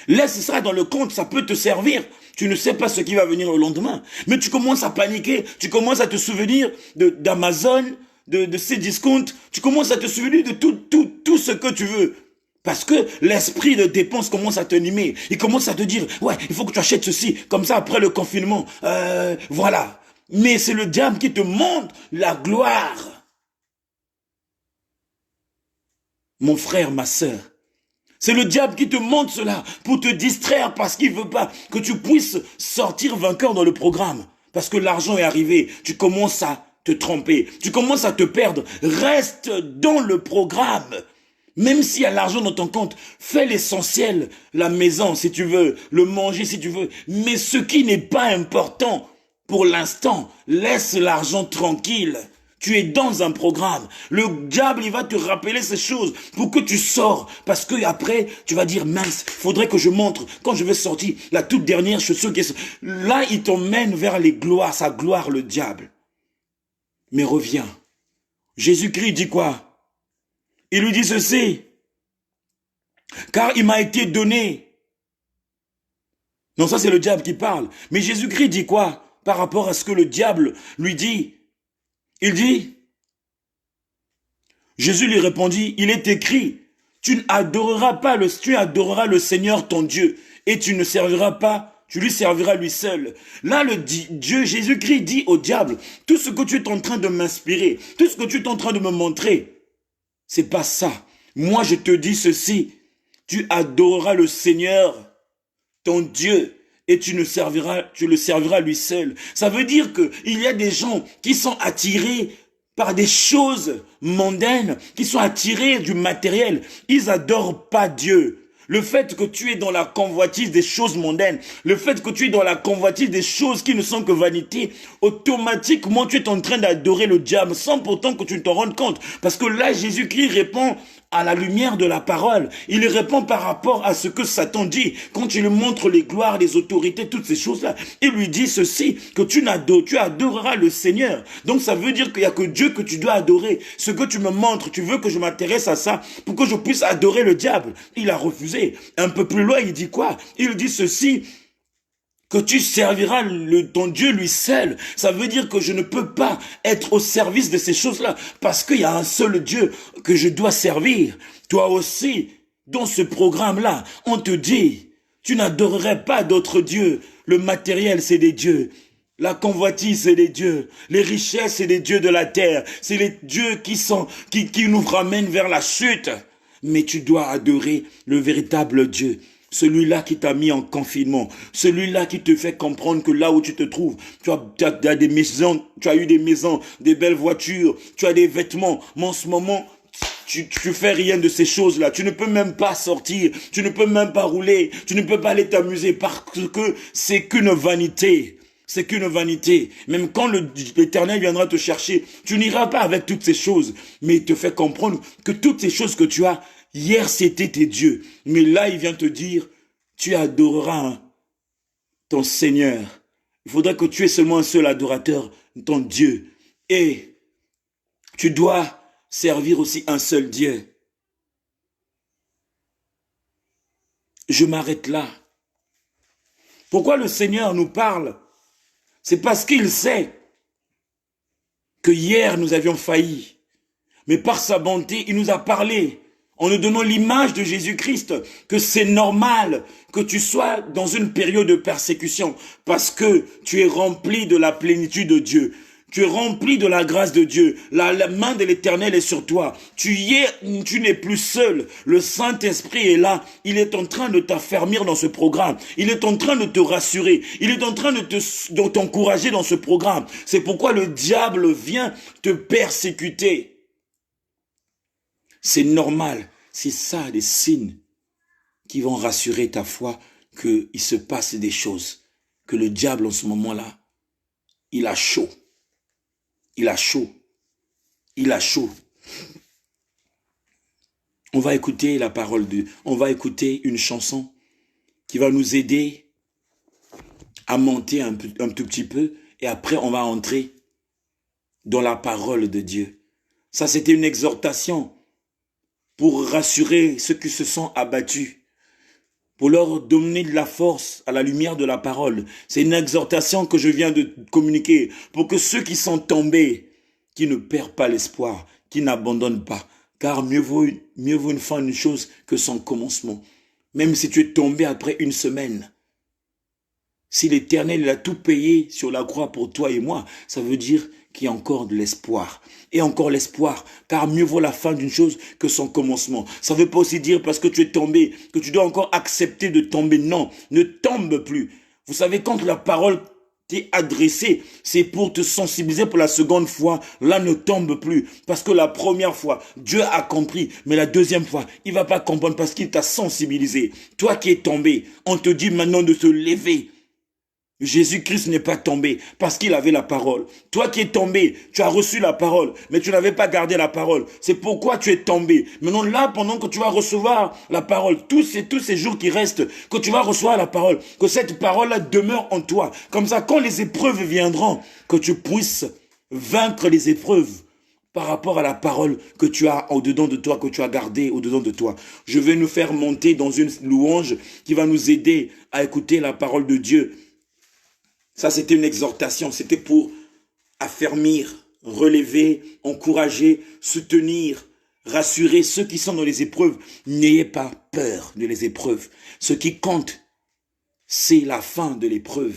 Laisse ça dans le compte, ça peut te servir. Tu ne sais pas ce qui va venir le lendemain. Mais tu commences à paniquer, tu commences à te souvenir d'Amazon, de ces discounts, tu commences à te souvenir de tout ce que tu veux. Parce que l'esprit de dépense commence à t'animer. Il commence à te dire, ouais, il faut que tu achètes ceci. Comme ça, après le confinement, voilà. Mais c'est le diable qui te montre la gloire. Mon frère, ma sœur, c'est le diable qui te montre cela pour te distraire parce qu'il veut pas que tu puisses sortir vainqueur dans le programme. Parce que l'argent est arrivé, tu commences à te tromper, tu commences à te perdre. Reste dans le programme. Même s'il y a l'argent dans ton compte, fais l'essentiel, la maison si tu veux, le manger si tu veux. Mais ce qui n'est pas important pour l'instant, laisse l'argent tranquille. Tu es dans un programme. Le diable, il va te rappeler ces choses pour que tu sors. Parce que après, tu vas dire, mince, faudrait que je montre. Quand je vais sortir, la toute dernière chaussure qui est... Là, il t'emmène vers les gloires, sa gloire, le diable. Mais reviens. Jésus-Christ dit quoi? Il lui dit ceci. Car il m'a été donné. Non, ça c'est le diable qui parle. Mais Jésus-Christ dit quoi par rapport à ce que le diable lui dit? Il dit, Jésus lui répondit, il est écrit, tu adoreras le Seigneur ton Dieu et tu ne serviras pas, tu lui serviras lui seul. Là, Dieu, Jésus-Christ dit au diable, tout ce que tu es en train de m'inspirer, tout ce que tu es en train de me montrer, c'est pas ça. Moi, je te dis ceci, tu adoreras le Seigneur ton Dieu et tu le serviras lui seul. Ça veut dire qu'il y a des gens qui sont attirés par des choses mondaines, qui sont attirés du matériel. Ils adorent pas Dieu. Le fait que tu es dans la convoitise des choses mondaines, le fait que tu es dans la convoitise des choses qui ne sont que vanité, automatiquement tu es en train d'adorer le diable sans pourtant que tu ne t'en rendes compte. Parce que là, Jésus-Christ répond à la lumière de la parole. Il répond par rapport à ce que Satan dit. Quand il lui montre les gloires, les autorités, toutes ces choses-là, il lui dit ceci, que tu adoreras le Seigneur. Donc ça veut dire qu'il n'y a que Dieu que tu dois adorer. Ce que tu me montres, tu veux que je m'intéresse à ça pour que je puisse adorer le diable. Il a refusé. Un peu plus loin, il dit quoi? Il dit ceci, que tu serviras ton Dieu lui seul. Ça veut dire que je ne peux pas être au service de ces choses-là parce qu'il y a un seul Dieu que je dois servir. Toi aussi, dans ce programme-là, on te dit, tu n'adorerais pas d'autres dieux. Le matériel, c'est des dieux. La convoitise, c'est des dieux. Les richesses, c'est des dieux de la terre. C'est les dieux qui nous ramènent vers la chute. Mais tu dois adorer le véritable Dieu. Celui-là qui t'a mis en confinement, celui-là qui te fait comprendre que là où tu te trouves, tu as des maisons, tu as eu des maisons, des belles voitures, tu as des vêtements, mais en ce moment, tu fais rien de ces choses-là. Tu ne peux même pas sortir, tu ne peux même pas rouler, tu ne peux pas aller t'amuser parce que c'est qu'une vanité. C'est qu'une vanité. Même quand l'Éternel viendra te chercher, tu n'iras pas avec toutes ces choses, mais il te fait comprendre que toutes ces choses que tu as, hier, c'était tes dieux. Mais là, il vient te dire, tu adoreras ton Seigneur. Il faudrait que tu aies seulement un seul adorateur, ton Dieu. Et tu dois servir aussi un seul Dieu. Je m'arrête là. Pourquoi le Seigneur nous parle? C'est parce qu'il sait que hier, nous avions failli. Mais par sa bonté, il nous a parlé en nous donnant l'image de Jésus-Christ, que c'est normal que tu sois dans une période de persécution parce que tu es rempli de la plénitude de Dieu. Tu es rempli de la grâce de Dieu. La main de l'Éternel est sur toi. Tu n'es plus seul. Le Saint-Esprit est là. Il est en train de t'affermir dans ce programme. Il est en train de te rassurer. Il est en train de t'encourager dans ce programme. C'est pourquoi le diable vient te persécuter. C'est normal. C'est ça, des signes qui vont rassurer ta foi qu'il se passe des choses. Que le diable, en ce moment-là, il a chaud. Il a chaud. Il a chaud. On va écouter la parole on va écouter une chanson qui va nous aider à monter un tout petit peu et après on va entrer dans la parole de Dieu. Ça, c'était une exhortation pour rassurer ceux qui se sont abattus, pour leur donner de la force à la lumière de la parole. C'est une exhortation que je viens de communiquer pour que ceux qui sont tombés, qui ne perdent pas l'espoir, qui n'abandonnent pas, car mieux vaut une fin une chose que son commencement. Même si tu es tombé après une semaine, si l'Éternel a tout payé sur la croix pour toi et moi, ça veut dire qu'il y a encore de l'espoir. Et encore l'espoir, car mieux vaut la fin d'une chose que son commencement. Ça ne veut pas aussi dire parce que tu es tombé, que tu dois encore accepter de tomber. Non, ne tombe plus. Vous savez, quand la parole t'est adressée, c'est pour te sensibiliser pour la seconde fois. Là, ne tombe plus. Parce que la première fois, Dieu a compris. Mais la deuxième fois, il ne va pas comprendre parce qu'il t'a sensibilisé. Toi qui es tombé, on te dit maintenant de te lever. Jésus-Christ n'est pas tombé parce qu'il avait la parole. Toi qui es tombé, tu as reçu la parole, mais tu n'avais pas gardé la parole. C'est pourquoi tu es tombé. Maintenant là, pendant que tu vas recevoir la parole, tous ces jours qui restent, que tu vas recevoir la parole, que cette parole-là demeure en toi. Comme ça, quand les épreuves viendront, que tu puisses vaincre les épreuves par rapport à la parole que tu as au-dedans de toi, que tu as gardée au-dedans de toi. Je vais nous faire monter dans une louange qui va nous aider à écouter la parole de Dieu. Ça, c'était une exhortation. C'était pour affermir, relever, encourager, soutenir, rassurer ceux qui sont dans les épreuves. N'ayez pas peur de les épreuves. Ce qui compte, c'est la fin de l'épreuve.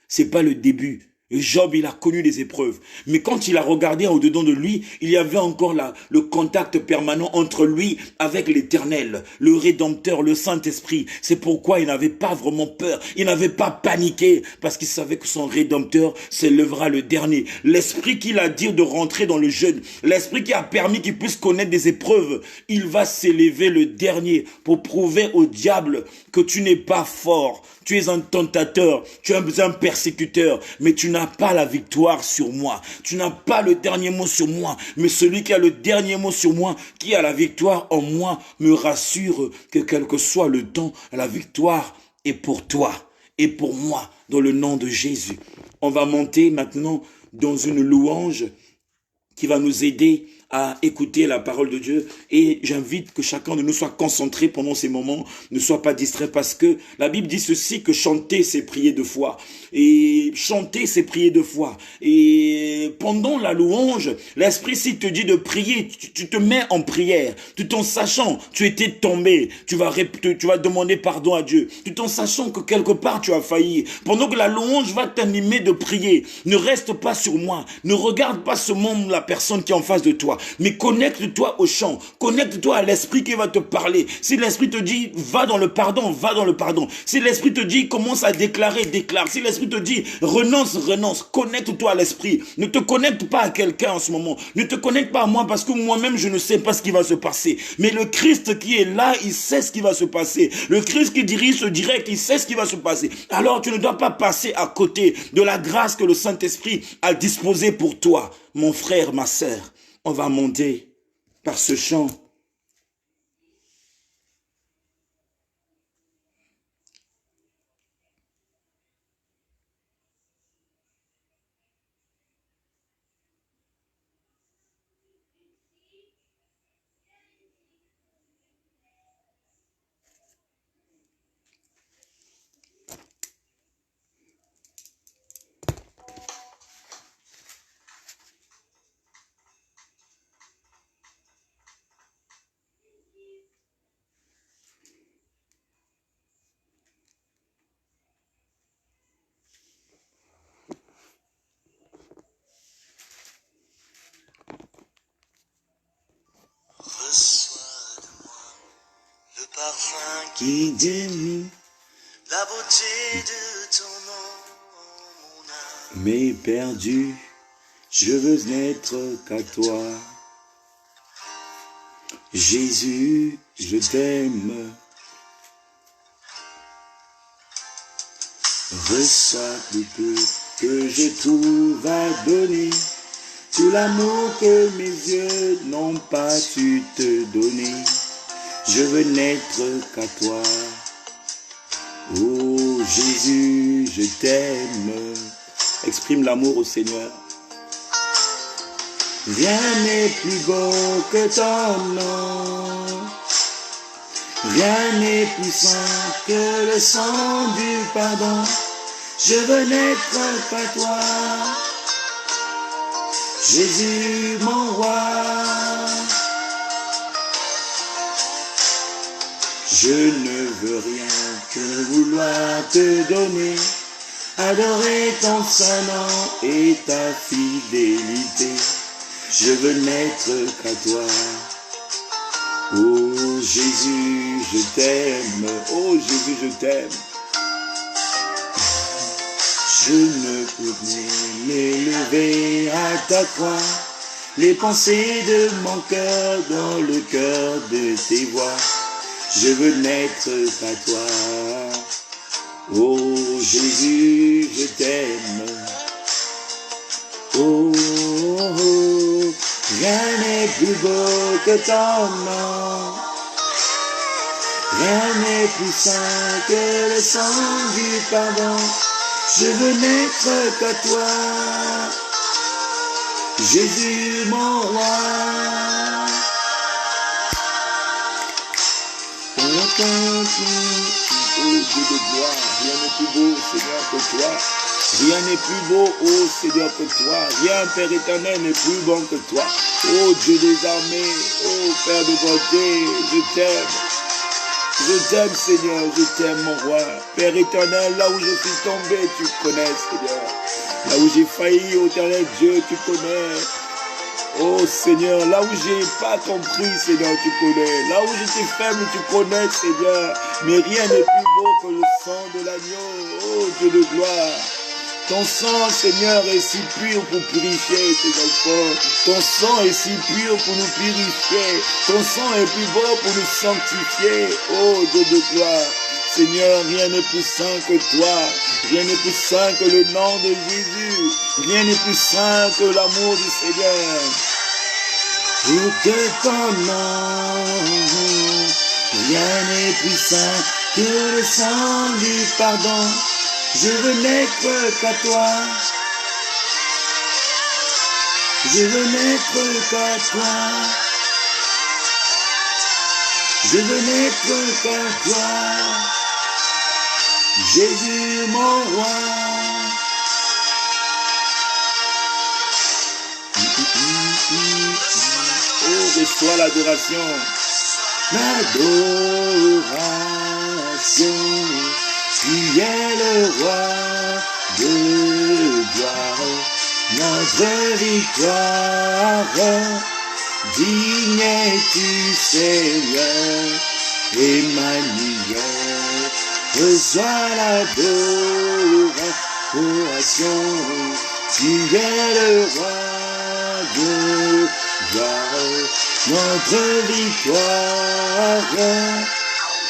C'est pas le début. Job, il a connu des épreuves. Mais quand il a regardé au-dedans de lui, il y avait encore le contact permanent entre lui avec l'Éternel, le Rédempteur, le Saint-Esprit. C'est pourquoi il n'avait pas vraiment peur. Il n'avait pas paniqué parce qu'il savait que son Rédempteur s'élèvera le dernier. L'Esprit qui l'a dit de rentrer dans le jeûne, l'Esprit qui a permis qu'il puisse connaître des épreuves, il va s'élever le dernier pour prouver au diable que tu n'es pas fort. Tu es un tentateur, tu es un persécuteur, mais tu n'as pas la victoire sur moi. Tu n'as pas le dernier mot sur moi, mais celui qui a le dernier mot sur moi, qui a la victoire en moi, me rassure que quel que soit le temps, la victoire est pour toi et pour moi, dans le nom de Jésus. On va monter maintenant dans une louange qui va nous aider à écouter la parole de Dieu, et j'invite que chacun de nous soit concentré pendant ces moments, ne soit pas distrait, parce que la Bible dit ceci, que chanter c'est prier de foi, et chanter c'est prier de foi, et pendant la louange, l'Esprit s'il te dit de prier, tu te mets en prière, tout en sachant tu étais tombé, tu vas demander pardon à Dieu, tout en sachant que quelque part tu as failli, pendant que la louange va t'animer de prier. Ne reste pas sur moi, ne regarde pas seulement la personne qui est en face de toi, mais connecte-toi au chant, connecte-toi à l'Esprit qui va te parler. Si l'Esprit te dit va dans le pardon, va dans le pardon. Si l'Esprit te dit commence à déclarer, déclare. Si l'Esprit te dit renonce, renonce. Connecte-toi à l'Esprit. Ne te connecte pas à quelqu'un en ce moment. Ne te connecte pas à moi parce que moi-même je ne sais pas ce qui va se passer. Mais le Christ qui est là, il sait ce qui va se passer. Le Christ qui dirige ce direct, il sait ce qui va se passer. Alors tu ne dois pas passer à côté de la grâce que le Saint-Esprit a disposée pour toi, mon frère, ma sœur. On va monter par ce chant. Reçois de moi le parfum Qui démie la beauté de ton nom, mon âme. m'est perdu, je veux n'être qu'à toi. Jésus, je t'aime. Reçois le peu que je trouve à donner, tout l'amour que mes yeux n'ont pas su te donner. Je veux n'être qu'à toi. Oh Jésus, je t'aime. Exprime l'amour au Seigneur. Rien n'est plus beau que ton nom. Rien n'est plus saint que le sang du pardon. Je veux n'être qu'à toi. Jésus, mon roi. Je ne veux rien que vouloir te donner, adorer ton saint nom et ta fidélité. Je veux n'être qu'à toi. Oh Jésus, je t'aime. Oh Jésus, je t'aime. Je ne peux m'élever à ta croix, les pensées de mon cœur dans le cœur de tes voix. Je veux n'être qu'à toi. Oh Jésus, je t'aime. Oh, oh, oh, rien n'est plus beau que ton nom. Rien n'est plus saint que le sang du pardon. Je veux n'être qu'à toi, Jésus mon roi. Oh Dieu de gloire, rien n'est plus beau Seigneur que toi. Rien n'est plus beau, oh Seigneur, que toi. Rien, Père éternel, n'est plus bon que toi. Oh Dieu des armées, oh Père de bonté, je t'aime. Je t'aime Seigneur, je t'aime mon roi. Père éternel, là où je suis tombé, tu connais Seigneur. Là où j'ai failli, oh éternel Dieu, tu connais. Oh Seigneur, là où j'ai pas compris Seigneur, tu connais. Là où j'étais faible, tu connais Seigneur. Mais rien n'est plus beau que le sang de l'agneau. Oh Dieu de gloire. Ton sang, Seigneur, est si pur pour purifier tes enfants. Ton sang est si pur pour nous purifier. Ton sang est plus beau pour nous sanctifier. Oh Dieu de gloire. Seigneur, rien n'est plus saint que toi. Rien n'est plus saint que le nom de Jésus. Rien n'est plus saint que l'amour du Seigneur. Pour que ton nom, rien n'est plus saint que le sang du pardon. Je veux n'être qu'à toi. Je veux n'être qu'à toi. Je veux n'être qu'à toi. Jésus mon roi. Oh, reçois l'adoration. L'adoration. Tu es le roi de gloire, notre victoire. Digne es-tu Seigneur, Emmanuel. Reçois l'adoration. Tu es le roi de gloire, notre victoire.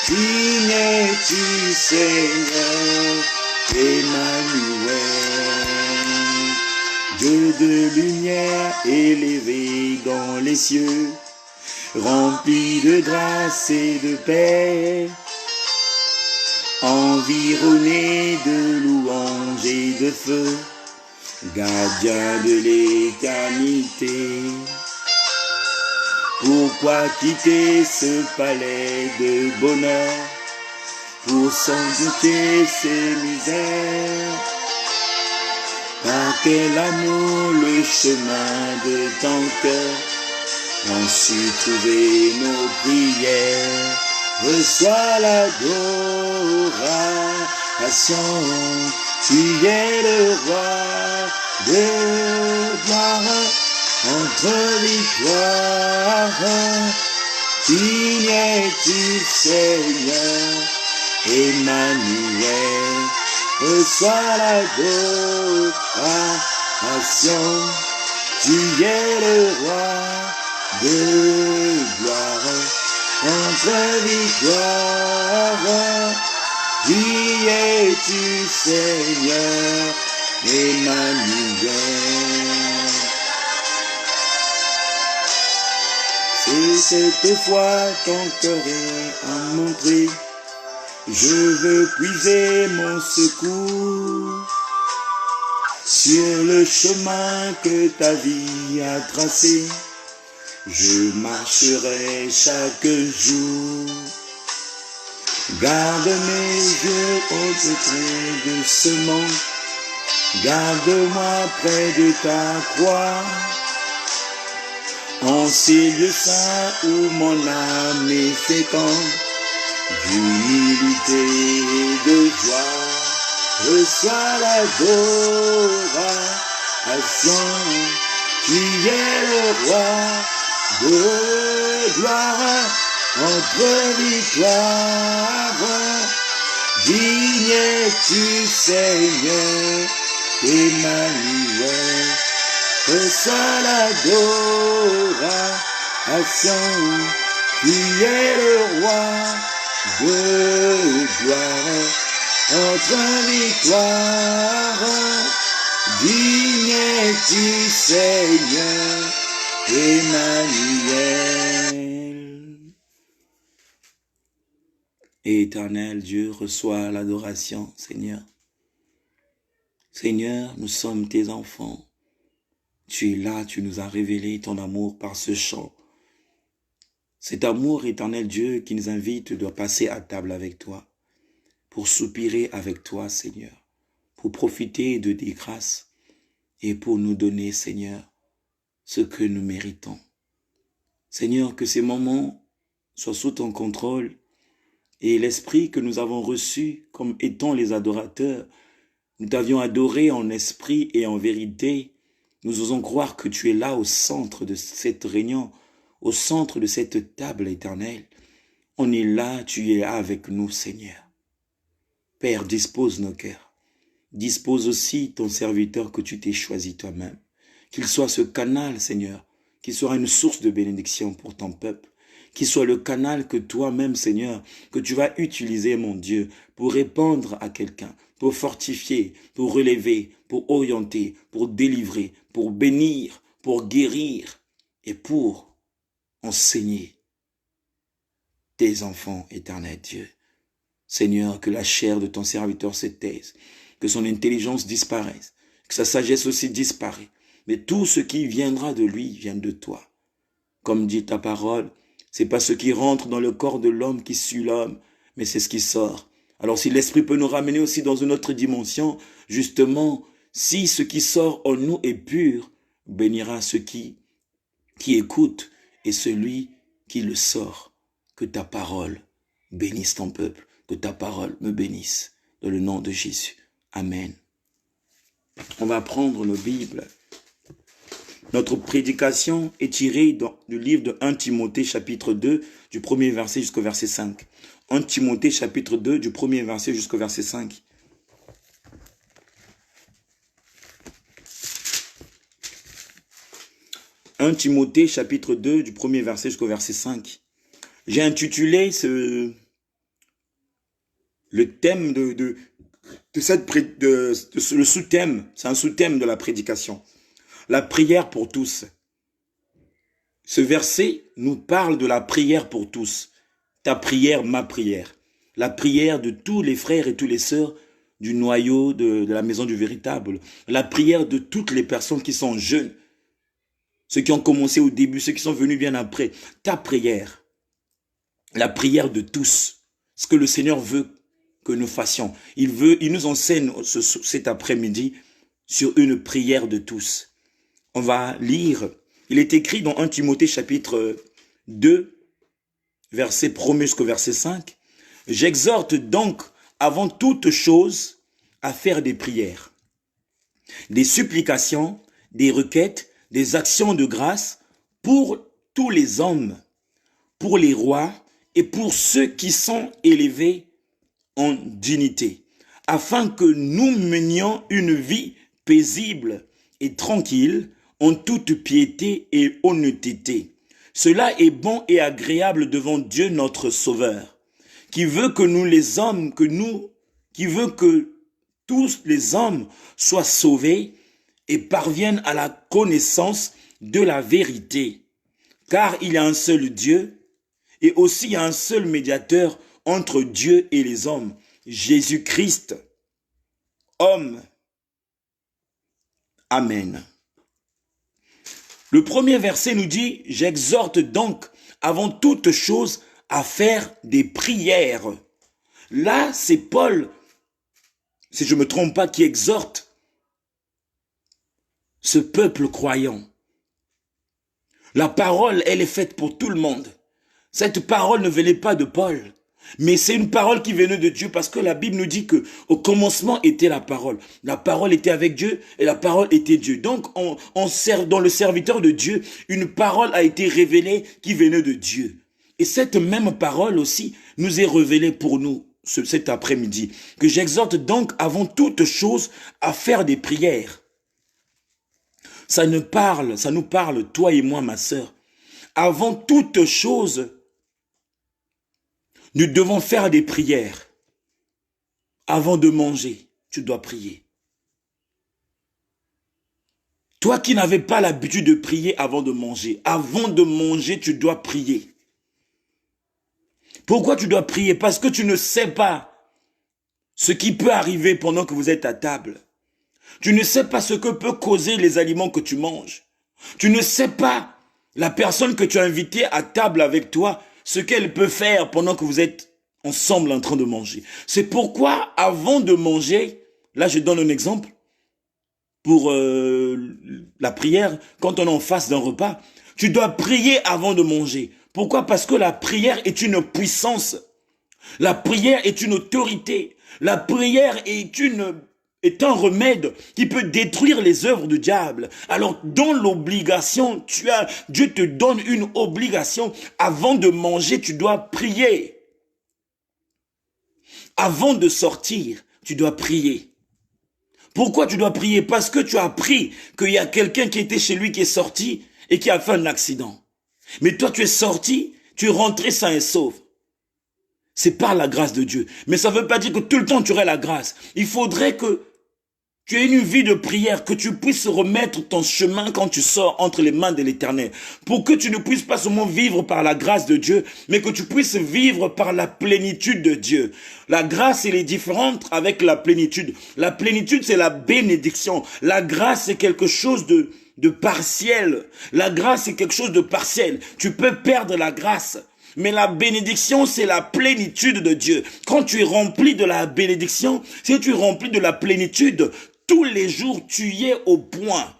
Digne es-tu Seigneur, Emmanuel. Dieu de lumière élevé dans les cieux, rempli de grâce et de paix, environné de louanges et de feu, gardien de l'éternité. Pourquoi quitter ce palais de bonheur pour sans douter ses misères? Par quel amour le chemin de ton cœur ont su trouver nos prières? Reçois l'adoration, tu es le roi de gloire. Entre victoire, digne es-tu Seigneur, Emmanuel. Reçois l'adoration, tu es le roi de gloire. Entre victoire, digne es-tu Seigneur, Emmanuel. C'est cette fois ton cœur est à montrer. Je veux puiser mon secours sur le chemin que ta vie a tracé. Je marcherai chaque jour. Garde mes yeux au près de ce monde. Garde-moi près de ta croix. En ces lieux saints où mon âme est féconde, d'humilité et de joie, reçois l'adoration. Tu es le roi de gloire, entre victoire. Digne es-tu Seigneur, Emmanuel. Reçois l'adoration, tu es le roi de gloire, notre victoire. Digne es-tu, Seigneur, Emmanuel. Éternel Dieu, reçois l'adoration, Seigneur. Seigneur, nous sommes tes enfants. Tu es là, tu nous as révélé ton amour par ce chant. Cet amour, éternel Dieu, qui nous invite de passer à table avec toi, pour soupirer avec toi, Seigneur, pour profiter de tes grâces et pour nous donner, Seigneur, ce que nous méritons. Seigneur, que ces moments soient sous ton contrôle et l'esprit que nous avons reçu comme étant les adorateurs, nous t'avions adoré en esprit et en vérité. Nous osons croire que tu es là au centre de cette réunion, au centre de cette table éternelle. On est là, tu es là avec nous, Seigneur. Père, dispose nos cœurs. Dispose aussi ton serviteur que tu t'es choisi toi-même. Qu'il soit ce canal, Seigneur, qui sera une source de bénédiction pour ton peuple. Qu'il soit le canal que toi-même, Seigneur, que tu vas utiliser, mon Dieu, pour répondre à quelqu'un, pour fortifier, pour relever, pour orienter, pour délivrer, pour bénir, pour guérir et pour enseigner tes enfants, éternel Dieu. Seigneur, que la chair de ton serviteur se taise, que son intelligence disparaisse, que sa sagesse aussi disparaisse, mais tout ce qui viendra de lui vienne de toi. Comme dit ta parole, c'est pas ce qui rentre dans le corps de l'homme qui suit l'homme, mais c'est ce qui sort. Alors si l'esprit peut nous ramener aussi dans une autre dimension, justement, si ce qui sort en nous est pur, bénira ceux qui écoutent et celui qui le sort. Que ta parole bénisse ton peuple, que ta parole me bénisse. Dans le nom de Jésus. Amen. On va prendre nos Bibles. Notre prédication est tirée du livre de 1 Timothée chapitre 2, du premier verset jusqu'au verset 5. 1 Timothée chapitre 2, du premier verset jusqu'au verset 5. « 1 Timothée chapitre 2, du premier verset jusqu'au verset 5. J'ai intitulé le thème le sous-thème, c'est un sous-thème de la prédication. La prière pour tous. Ce verset nous parle de la prière pour tous. Ta prière, ma prière. La prière de tous les frères et toutes les sœurs du noyau de la maison du véritable. La prière de toutes les personnes qui sont jeunes. Ceux qui ont commencé au début, ceux qui sont venus bien après. Ta prière. La prière de tous. Ce que le Seigneur veut que nous fassions. Il nous enseigne cet après-midi sur une prière de tous. On va lire, il est écrit dans 1 Timothée chapitre 2, verset 1 jusqu'au verset 5. « J'exhorte donc avant toute chose à faire des prières, des supplications, des requêtes, des actions de grâce pour tous les hommes, pour les rois et pour ceux qui sont élevés en dignité, afin que nous menions une vie paisible et tranquille, en toute piété et honnêteté. Cela est bon et agréable devant Dieu notre Sauveur, qui veut que tous les hommes soient sauvés et parviennent à la connaissance de la vérité. Car il y a un seul Dieu et aussi il y a un seul médiateur entre Dieu et les hommes, Jésus-Christ, homme. Amen. Le premier verset nous dit, j'exhorte donc avant toute chose à faire des prières. Là, c'est Paul, si je ne me trompe pas, qui exhorte ce peuple croyant. La parole, elle est faite pour tout le monde. Cette parole ne venait pas de Paul. Mais c'est une parole qui venait de Dieu parce que la Bible nous dit que au commencement était la parole. La parole était avec Dieu et la parole était Dieu. Donc, dans le serviteur de Dieu, une parole a été révélée qui venait de Dieu. Et cette même parole aussi nous est révélée pour nous cet après-midi. Que j'exhorte donc avant toute chose à faire des prières. Ça nous parle, toi et moi, ma sœur. Avant toute chose, nous devons faire des prières. avant de manger, tu dois prier. Toi qui n'avais pas l'habitude de prier avant de manger, tu dois prier. Pourquoi tu dois prier? Parce que tu ne sais pas ce qui peut arriver pendant que vous êtes à table. Tu ne sais pas ce que peut causer les aliments que tu manges. Tu ne sais pas la personne que tu as invitée à table avec toi, ce qu'elle peut faire pendant que vous êtes ensemble en train de manger. C'est pourquoi avant de manger, là je donne un exemple, pour la prière, quand on est en face d'un repas, tu dois prier avant de manger. Pourquoi? Parce que la prière est une puissance. La prière est une autorité. La prière est un remède qui peut détruire les œuvres du diable. Alors, dans l'obligation, Dieu te donne une obligation. Avant de manger, tu dois prier. Avant de sortir, tu dois prier. Pourquoi tu dois prier? Parce que tu as appris qu'il y a quelqu'un qui était chez lui qui est sorti et qui a fait un accident. Mais toi, tu es sorti, tu es rentré sain et sauf. C'est par la grâce de Dieu. Mais ça ne veut pas dire que tout le temps tu aurais la grâce. Il faudrait que tu aies une vie de prière, que tu puisses remettre ton chemin quand tu sors entre les mains de l'Éternel. Pour que tu ne puisses pas seulement vivre par la grâce de Dieu, mais que tu puisses vivre par la plénitude de Dieu. La grâce, elle est différente avec la plénitude. La plénitude, c'est la bénédiction. La grâce, c'est quelque chose de partiel. La grâce, c'est quelque chose de partiel. Tu peux perdre la grâce. Mais la bénédiction, c'est la plénitude de Dieu. Quand tu es rempli de la bénédiction, si tu es rempli de la plénitude, tous les jours, tu y es au point.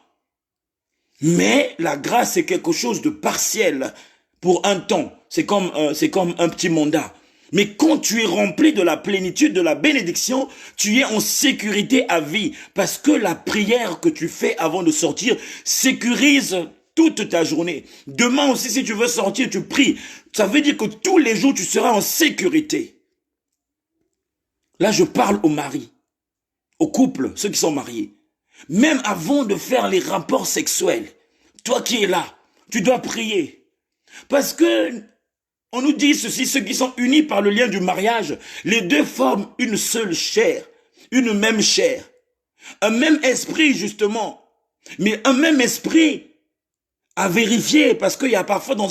Mais la grâce, c'est quelque chose de partiel pour un temps. C'est comme un petit mandat. Mais quand tu es rempli de la plénitude, de la bénédiction, tu es en sécurité à vie. Parce que la prière que tu fais avant de sortir sécurise toute ta journée. Demain aussi, si tu veux sortir, tu pries. Ça veut dire que tous les jours, tu seras en sécurité. Là, je parle aux maris, aux couples, ceux qui sont mariés. Même avant de faire les rapports sexuels, toi qui es là, tu dois prier. Parce que on nous dit ceci, ceux qui sont unis par le lien du mariage, les deux forment une seule chair, une même chair. Un même esprit, justement. Mais un même esprit à vérifier, parce qu'il y a parfois dans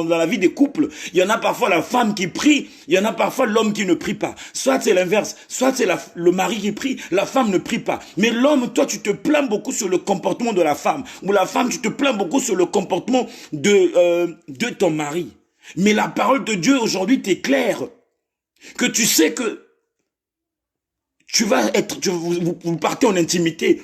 la vie des couples, il y en a parfois la femme qui prie, il y en a parfois l'homme qui ne prie pas. Soit c'est l'inverse, soit c'est le mari qui prie, la femme ne prie pas. Mais l'homme, toi, tu te plains beaucoup sur le comportement de la femme, ou la femme, tu te plains beaucoup sur le comportement de ton mari. Mais la parole de Dieu aujourd'hui t'éclaire, que tu sais que vous partez en intimité,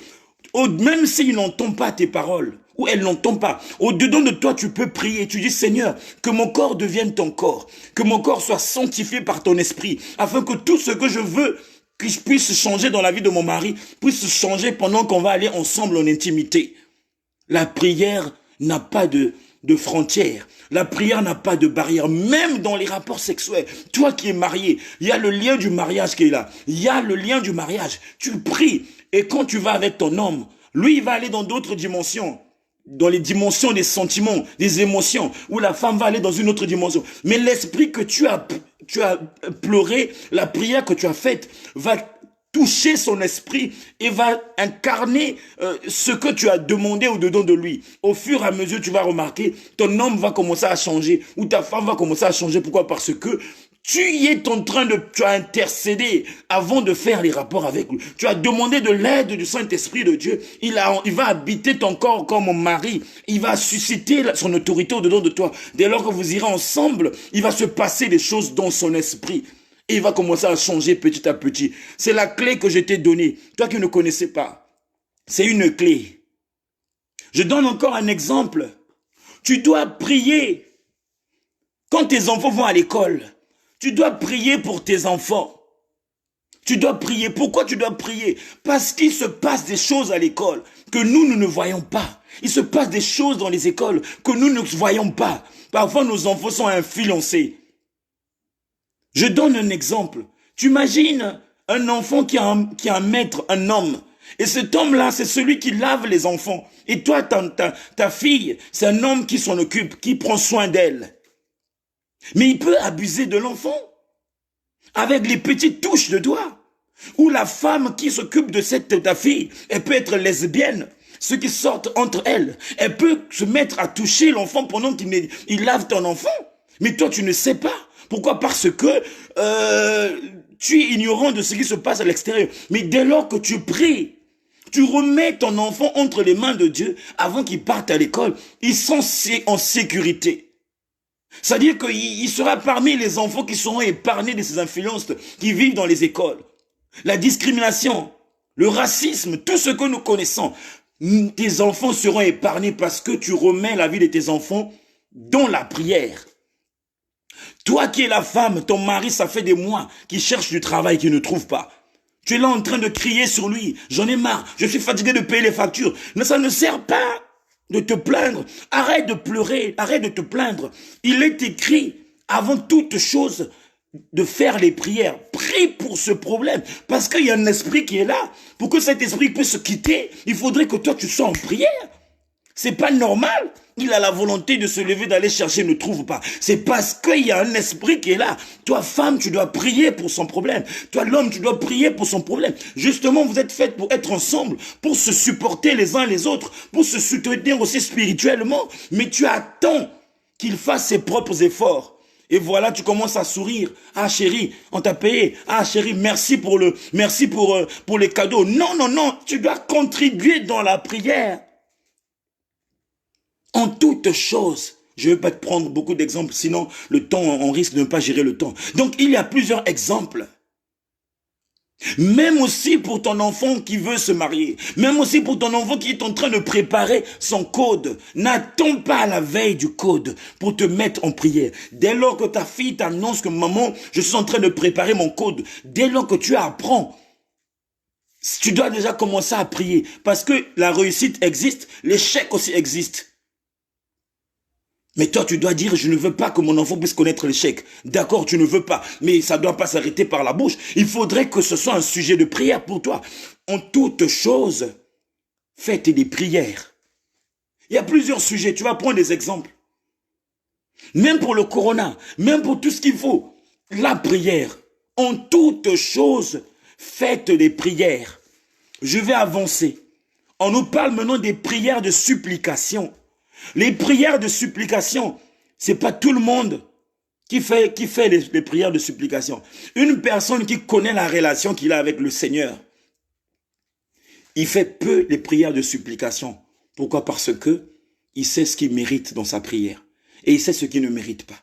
même s'il n'entend pas tes paroles, ou elle n'entend pas, au-dedans de toi, tu peux prier. Tu dis, Seigneur, que mon corps devienne ton corps, que mon corps soit sanctifié par ton esprit, afin que tout ce que je veux que je puisse changer dans la vie de mon mari, puisse changer pendant qu'on va aller ensemble en intimité. La prière n'a pas de frontières. La prière n'a pas de barrière, même dans les rapports sexuels. Toi qui es marié, il y a le lien du mariage qui est là. Il y a le lien du mariage. Tu pries. Et quand tu vas avec ton homme, lui, il va aller dans d'autres dimensions. Dans les dimensions des sentiments, des émotions, où la femme va aller dans une autre dimension. Mais l'esprit que tu as pleuré, la prière que tu as faite, va toucher son esprit et va incarner ce que tu as demandé au-dedans de lui. Au fur et à mesure, tu vas remarquer, ton homme va commencer à changer, ou ta femme va commencer à changer. Pourquoi? Parce que tu as intercédé avant de faire les rapports avec lui. Tu as demandé de l'aide du Saint-Esprit de Dieu. Il va habiter ton corps comme mon mari. Il va susciter son autorité au-dedans de toi. Dès lors que vous irez ensemble, il va se passer des choses dans son esprit. Et il va commencer à changer petit à petit. C'est la clé que je t'ai donnée. Toi qui ne connaissais pas. C'est une clé. Je donne encore un exemple. Tu dois prier. Quand tes enfants vont à l'école, tu dois prier pour tes enfants. Tu dois prier. Pourquoi tu dois prier? Parce qu'il se passe des choses à l'école que nous ne voyons pas. Il se passe des choses dans les écoles que nous ne voyons pas. Parfois, nos enfants sont influencés. Je donne un exemple. Tu imagines un enfant qui a un maître, un homme. Et cet homme-là, c'est celui qui lave les enfants. Et toi, ta fille, c'est un homme qui s'en occupe, qui prend soin d'elle. Mais il peut abuser de l'enfant avec les petites touches de doigts. Ou la femme qui s'occupe de ta fille, elle peut être lesbienne. Ceux qui sortent entre elles, elle peut se mettre à toucher l'enfant pendant qu'il lave ton enfant. Mais toi, tu ne sais pas. Pourquoi? Parce que tu es ignorant de ce qui se passe à l'extérieur. Mais dès lors que tu pries, tu remets ton enfant entre les mains de Dieu avant qu'il parte à l'école, ils sont en sécurité. C'est-à-dire qu'il sera parmi les enfants qui seront épargnés de ces influences qui vivent dans les écoles. La discrimination, le racisme, tout ce que nous connaissons, tes enfants seront épargnés parce que tu remets la vie de tes enfants dans la prière. Toi qui es la femme, ton mari, ça fait des mois qu'il cherche du travail qu'il ne trouve pas. Tu es là en train de crier sur lui. J'en ai marre, je suis fatigué de payer les factures. Mais ça ne sert pas de te plaindre. Arrête de pleurer, arrête de te plaindre. Il est écrit, avant toute chose, de faire les prières. Prie pour ce problème. Parce qu'il y a un esprit qui est là. Pour que cet esprit puisse se quitter, il faudrait que toi tu sois en prière. C'est pas normal. Il a la volonté de se lever, d'aller chercher, ne trouve pas. C'est parce qu'il y a un esprit qui est là. Toi, femme, tu dois prier pour son problème. Toi, l'homme, tu dois prier pour son problème. Justement, vous êtes faites pour être ensemble, pour se supporter les uns les autres, pour se soutenir aussi spirituellement. Mais tu attends qu'il fasse ses propres efforts. Et voilà, tu commences à sourire. Ah chérie, on t'a payé. Ah chérie, merci pour les cadeaux. Non, non, non, tu dois contribuer dans la prière. En toutes choses. Je ne vais pas te prendre beaucoup d'exemples, sinon le temps, on risque de ne pas gérer le temps. Donc il y a plusieurs exemples. Même aussi pour ton enfant qui veut se marier, même aussi pour ton enfant qui est en train de préparer son code. N'attends pas à la veille du code pour te mettre en prière. Dès lors que ta fille t'annonce que maman, je suis en train de préparer mon code, dès lors que tu apprends, tu dois déjà commencer à prier. Parce que la réussite existe, l'échec aussi existe. Mais toi, tu dois dire, je ne veux pas que mon enfant puisse connaître l'échec. D'accord, tu ne veux pas, mais ça ne doit pas s'arrêter par la bouche. Il faudrait que ce soit un sujet de prière pour toi. En toute chose, faites des prières. Il y a plusieurs sujets, tu vas prendre des exemples. Même pour le corona, même pour tout ce qu'il faut. La prière. En toute chose, faites des prières. Je vais avancer. On nous parle maintenant des prières de supplication. Les prières de supplication, c'est pas tout le monde qui fait les prières de supplication. Une personne qui connaît la relation qu'il a avec le Seigneur, il fait peu les prières de supplication. Pourquoi? Parce que il sait ce qu'il mérite dans sa prière. Et il sait ce qu'il ne mérite pas.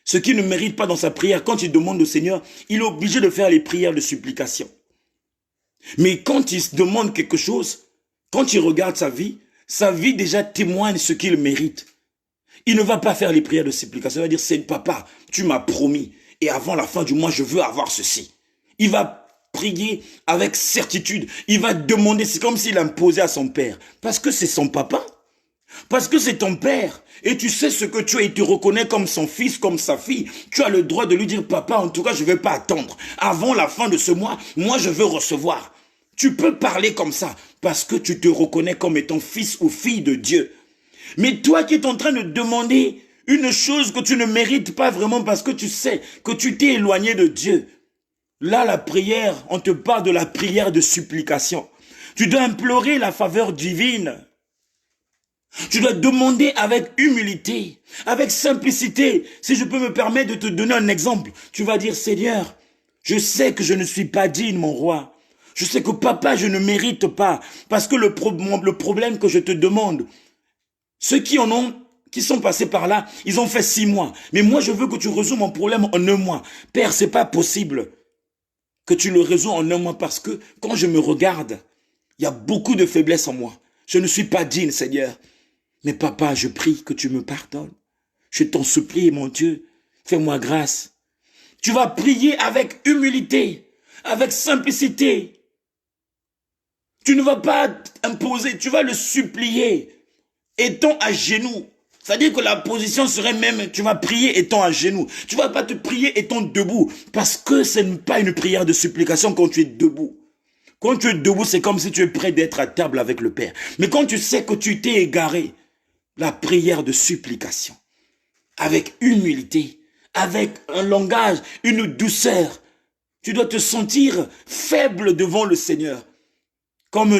Ce qu'il ne mérite pas dans sa prière, quand il demande au Seigneur, il est obligé de faire les prières de supplication. Mais quand il se demande quelque chose, quand il regarde sa vie déjà témoigne ce qu'il mérite. Il ne va pas faire les prières de supplication. Il va dire, c'est papa, tu m'as promis. Et avant la fin du mois, je veux avoir ceci. Il va prier avec certitude. Il va demander, c'est comme s'il imposait à son père. Parce que c'est son papa. Parce que c'est ton père. Et tu sais ce que tu as et tu reconnais comme son fils, comme sa fille. Tu as le droit de lui dire, papa, en tout cas, je ne vais pas attendre. Avant la fin de ce mois, moi, je veux recevoir. Tu peux parler comme ça parce que tu te reconnais comme étant fils ou fille de Dieu. Mais toi qui es en train de demander une chose que tu ne mérites pas vraiment parce que tu sais que tu t'es éloigné de Dieu. Là, la prière, on te parle de la prière de supplication. Tu dois implorer la faveur divine. Tu dois demander avec humilité, avec simplicité. Si je peux me permettre de te donner un exemple, tu vas dire, Seigneur, je sais que je ne suis pas digne, mon roi. Je sais que papa, je ne mérite pas. Parce que le problème que je te demande, ceux qui sont passés par là, ils ont fait 6 mois. Mais moi, je veux que tu résous mon problème en 1 mois. Père, c'est pas possible que tu le résous en 1 mois parce que quand je me regarde, il y a beaucoup de faiblesses en moi. Je ne suis pas digne, Seigneur. Mais papa, je prie que tu me pardonnes. Je t'en supplie, mon Dieu. Fais-moi grâce. Tu vas prier avec humilité, avec simplicité. Tu ne vas pas imposer, tu vas le supplier, étant à genoux. C'est-à-dire que la position serait même, tu vas prier étant à genoux. Tu ne vas pas te prier étant debout, parce que ce n'est pas une prière de supplication quand tu es debout. Quand tu es debout, c'est comme si tu es prêt d'être à table avec le Père. Mais quand tu sais que tu t'es égaré, la prière de supplication, avec humilité, avec un langage, une douceur, Tu dois te sentir faible devant le Seigneur. Comme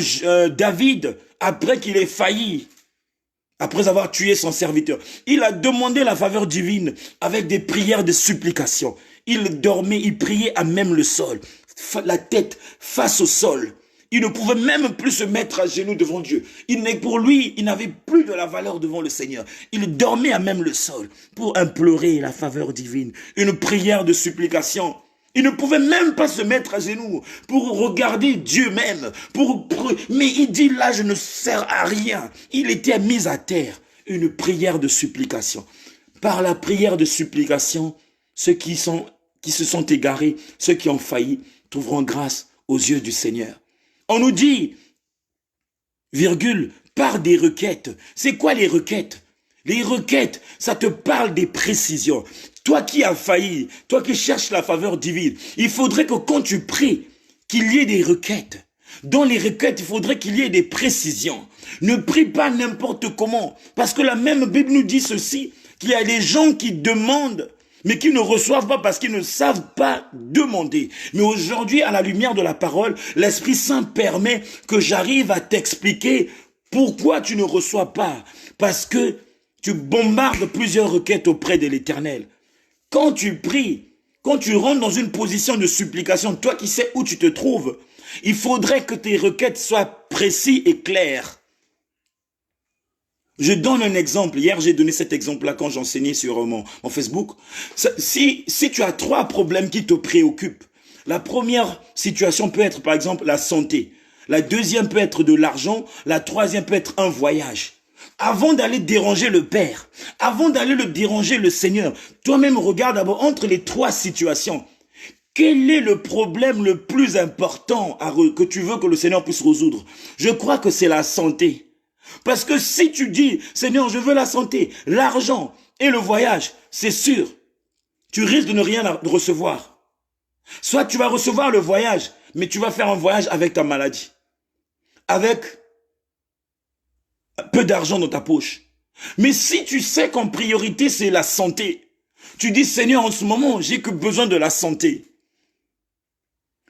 David, après qu'il ait failli, après avoir tué son serviteur, il a demandé la faveur divine avec des prières de supplication. Il dormait, il priait à même le sol, la tête face au sol. Il ne pouvait même plus se mettre à genoux devant Dieu. Pour lui, il n'avait plus de la valeur devant le Seigneur. Il dormait à même le sol pour implorer la faveur divine, une prière de supplication. Il ne pouvait même pas se mettre à genoux pour regarder Dieu même. Mais il dit là, je ne sers à rien. Il était mis à terre. Une prière de supplication. Par la prière de supplication, ceux qui se sont égarés, ceux qui ont failli, trouveront grâce aux yeux du Seigneur. On nous dit, virgule, par des requêtes. C'est quoi les requêtes? Les requêtes, ça te parle des précisions. Toi qui as failli, toi qui cherches la faveur divine, il faudrait que quand tu pries, qu'il y ait des requêtes. Dans les requêtes, il faudrait qu'il y ait des précisions. Ne prie pas n'importe comment. Parce que la même Bible nous dit ceci, qu'il y a des gens qui demandent, mais qui ne reçoivent pas parce qu'ils ne savent pas demander. Mais aujourd'hui, à la lumière de la parole, l'Esprit Saint permet que j'arrive à t'expliquer pourquoi tu ne reçois pas. Parce que tu bombardes plusieurs requêtes auprès de l'Éternel. Quand tu pries, quand tu rentres dans une position de supplication, toi qui sais où tu te trouves, il faudrait que tes requêtes soient précises et claires. Je donne un exemple. Hier, j'ai donné cet exemple-là quand j'enseignais sur mon Facebook. Si tu as 3 problèmes qui te préoccupent, la première situation peut être, par exemple, la santé. La deuxième peut être de l'argent. La troisième peut être un voyage. Avant d'aller déranger le Père, avant d'aller déranger le Seigneur, toi-même regarde d'abord entre les 3 situations. Quel est le problème le plus important que tu veux que le Seigneur puisse résoudre? Je crois que c'est la santé. Parce que si tu dis, Seigneur, je veux la santé, l'argent et le voyage, c'est sûr, tu risques de ne rien recevoir. Soit tu vas recevoir le voyage, mais tu vas faire un voyage avec ta maladie, avec peu d'argent dans ta poche. Mais si tu sais qu'en priorité, c'est la santé, tu dis, Seigneur, en ce moment, j'ai que besoin de la santé.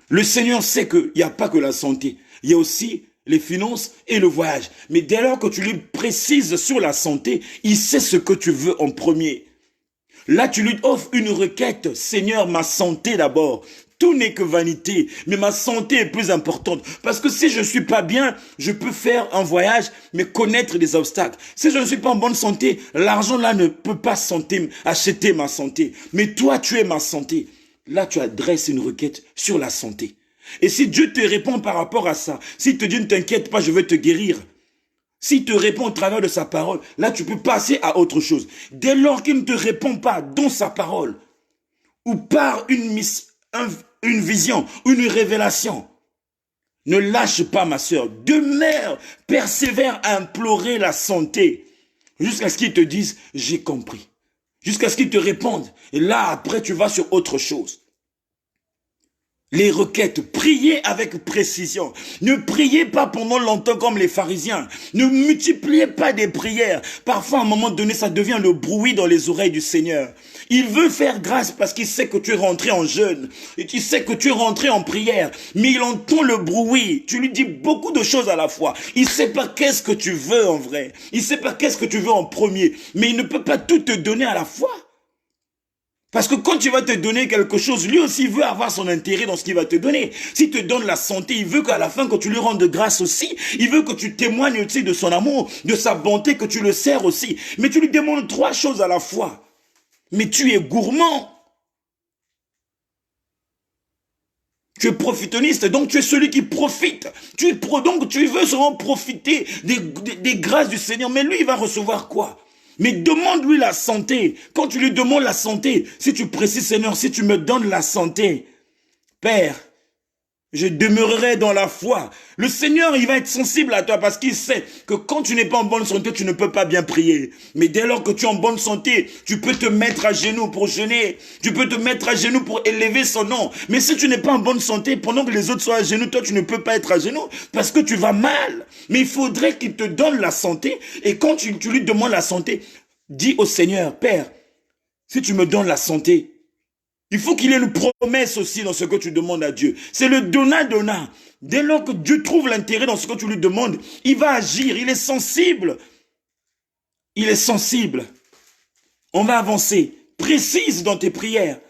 Le Seigneur sait qu'il n'y a pas que la santé, il y a aussi les finances et le voyage. Mais dès lors que tu lui précises sur la santé, il sait ce que tu veux en premier. Là, tu lui offres une requête. Seigneur, ma santé d'abord. Tout n'est que vanité, mais ma santé est plus importante. Parce que si je ne suis pas bien, je peux faire un voyage, mais connaître des obstacles. Si je ne suis pas en bonne santé, l'argent là ne peut pas acheter ma santé. Mais toi, tu es ma santé. Là, tu adresses une requête sur la santé. Et si Dieu te répond par rapport à ça, s'il te dit ne t'inquiète pas, je vais te guérir. S'il te répond au travers de sa parole, là tu peux passer à autre chose. Dès lors qu'il ne te répond pas dans sa parole, ou par une vision, une révélation, ne lâche pas ma sœur. Demeure, persévère à implorer la santé, jusqu'à ce qu'il te dise j'ai compris. Jusqu'à ce qu'il te réponde. Et là après tu vas sur autre chose. Les requêtes, priez avec précision. Ne priez pas pendant longtemps comme les pharisiens. Ne multipliez pas des prières. Parfois, à un moment donné, ça devient le bruit dans les oreilles du Seigneur. Il veut faire grâce parce qu'il sait que tu es rentré en jeûne. Et tu sais que tu es rentré en prière. Mais il entend le bruit. Tu lui dis beaucoup de choses à la fois. Il ne sait pas qu'est-ce que tu veux en vrai. Il ne sait pas qu'est-ce que tu veux en premier. Mais il ne peut pas tout te donner à la fois. Parce que quand tu vas te donner quelque chose, lui aussi veut avoir son intérêt dans ce qu'il va te donner. S'il te donne la santé, il veut qu'à la fin, quand tu lui rendes grâce aussi, il veut que tu témoignes aussi de son amour, de sa bonté, que tu le sers aussi. Mais tu lui demandes 3 choses à la fois. Mais tu es gourmand. Tu es profitonniste, donc tu es celui qui profite. Donc tu veux seulement profiter des grâces du Seigneur. Mais lui, il va recevoir quoi? Mais demande-lui la santé. Quand tu lui demandes la santé, si tu précises, Seigneur, si tu me donnes la santé, Père, je demeurerai dans la foi. Le Seigneur, il va être sensible à toi parce qu'il sait que quand tu n'es pas en bonne santé, tu ne peux pas bien prier. Mais dès lors que tu es en bonne santé, tu peux te mettre à genoux pour jeûner. Tu peux te mettre à genoux pour élever son nom. Mais si tu n'es pas en bonne santé, pendant que les autres sont à genoux, toi, tu ne peux pas être à genoux parce que tu vas mal. Mais il faudrait qu'il te donne la santé. Et quand tu lui demandes la santé, dis au Seigneur, Père, si tu me donnes la santé, Il faut qu'il y ait une promesse aussi dans ce que tu demandes à Dieu. C'est le donnant-donnant. Dès lors que Dieu trouve l'intérêt dans ce que tu lui demandes, il va agir, il est sensible. Il est sensible. On va avancer. Précise dans tes prières.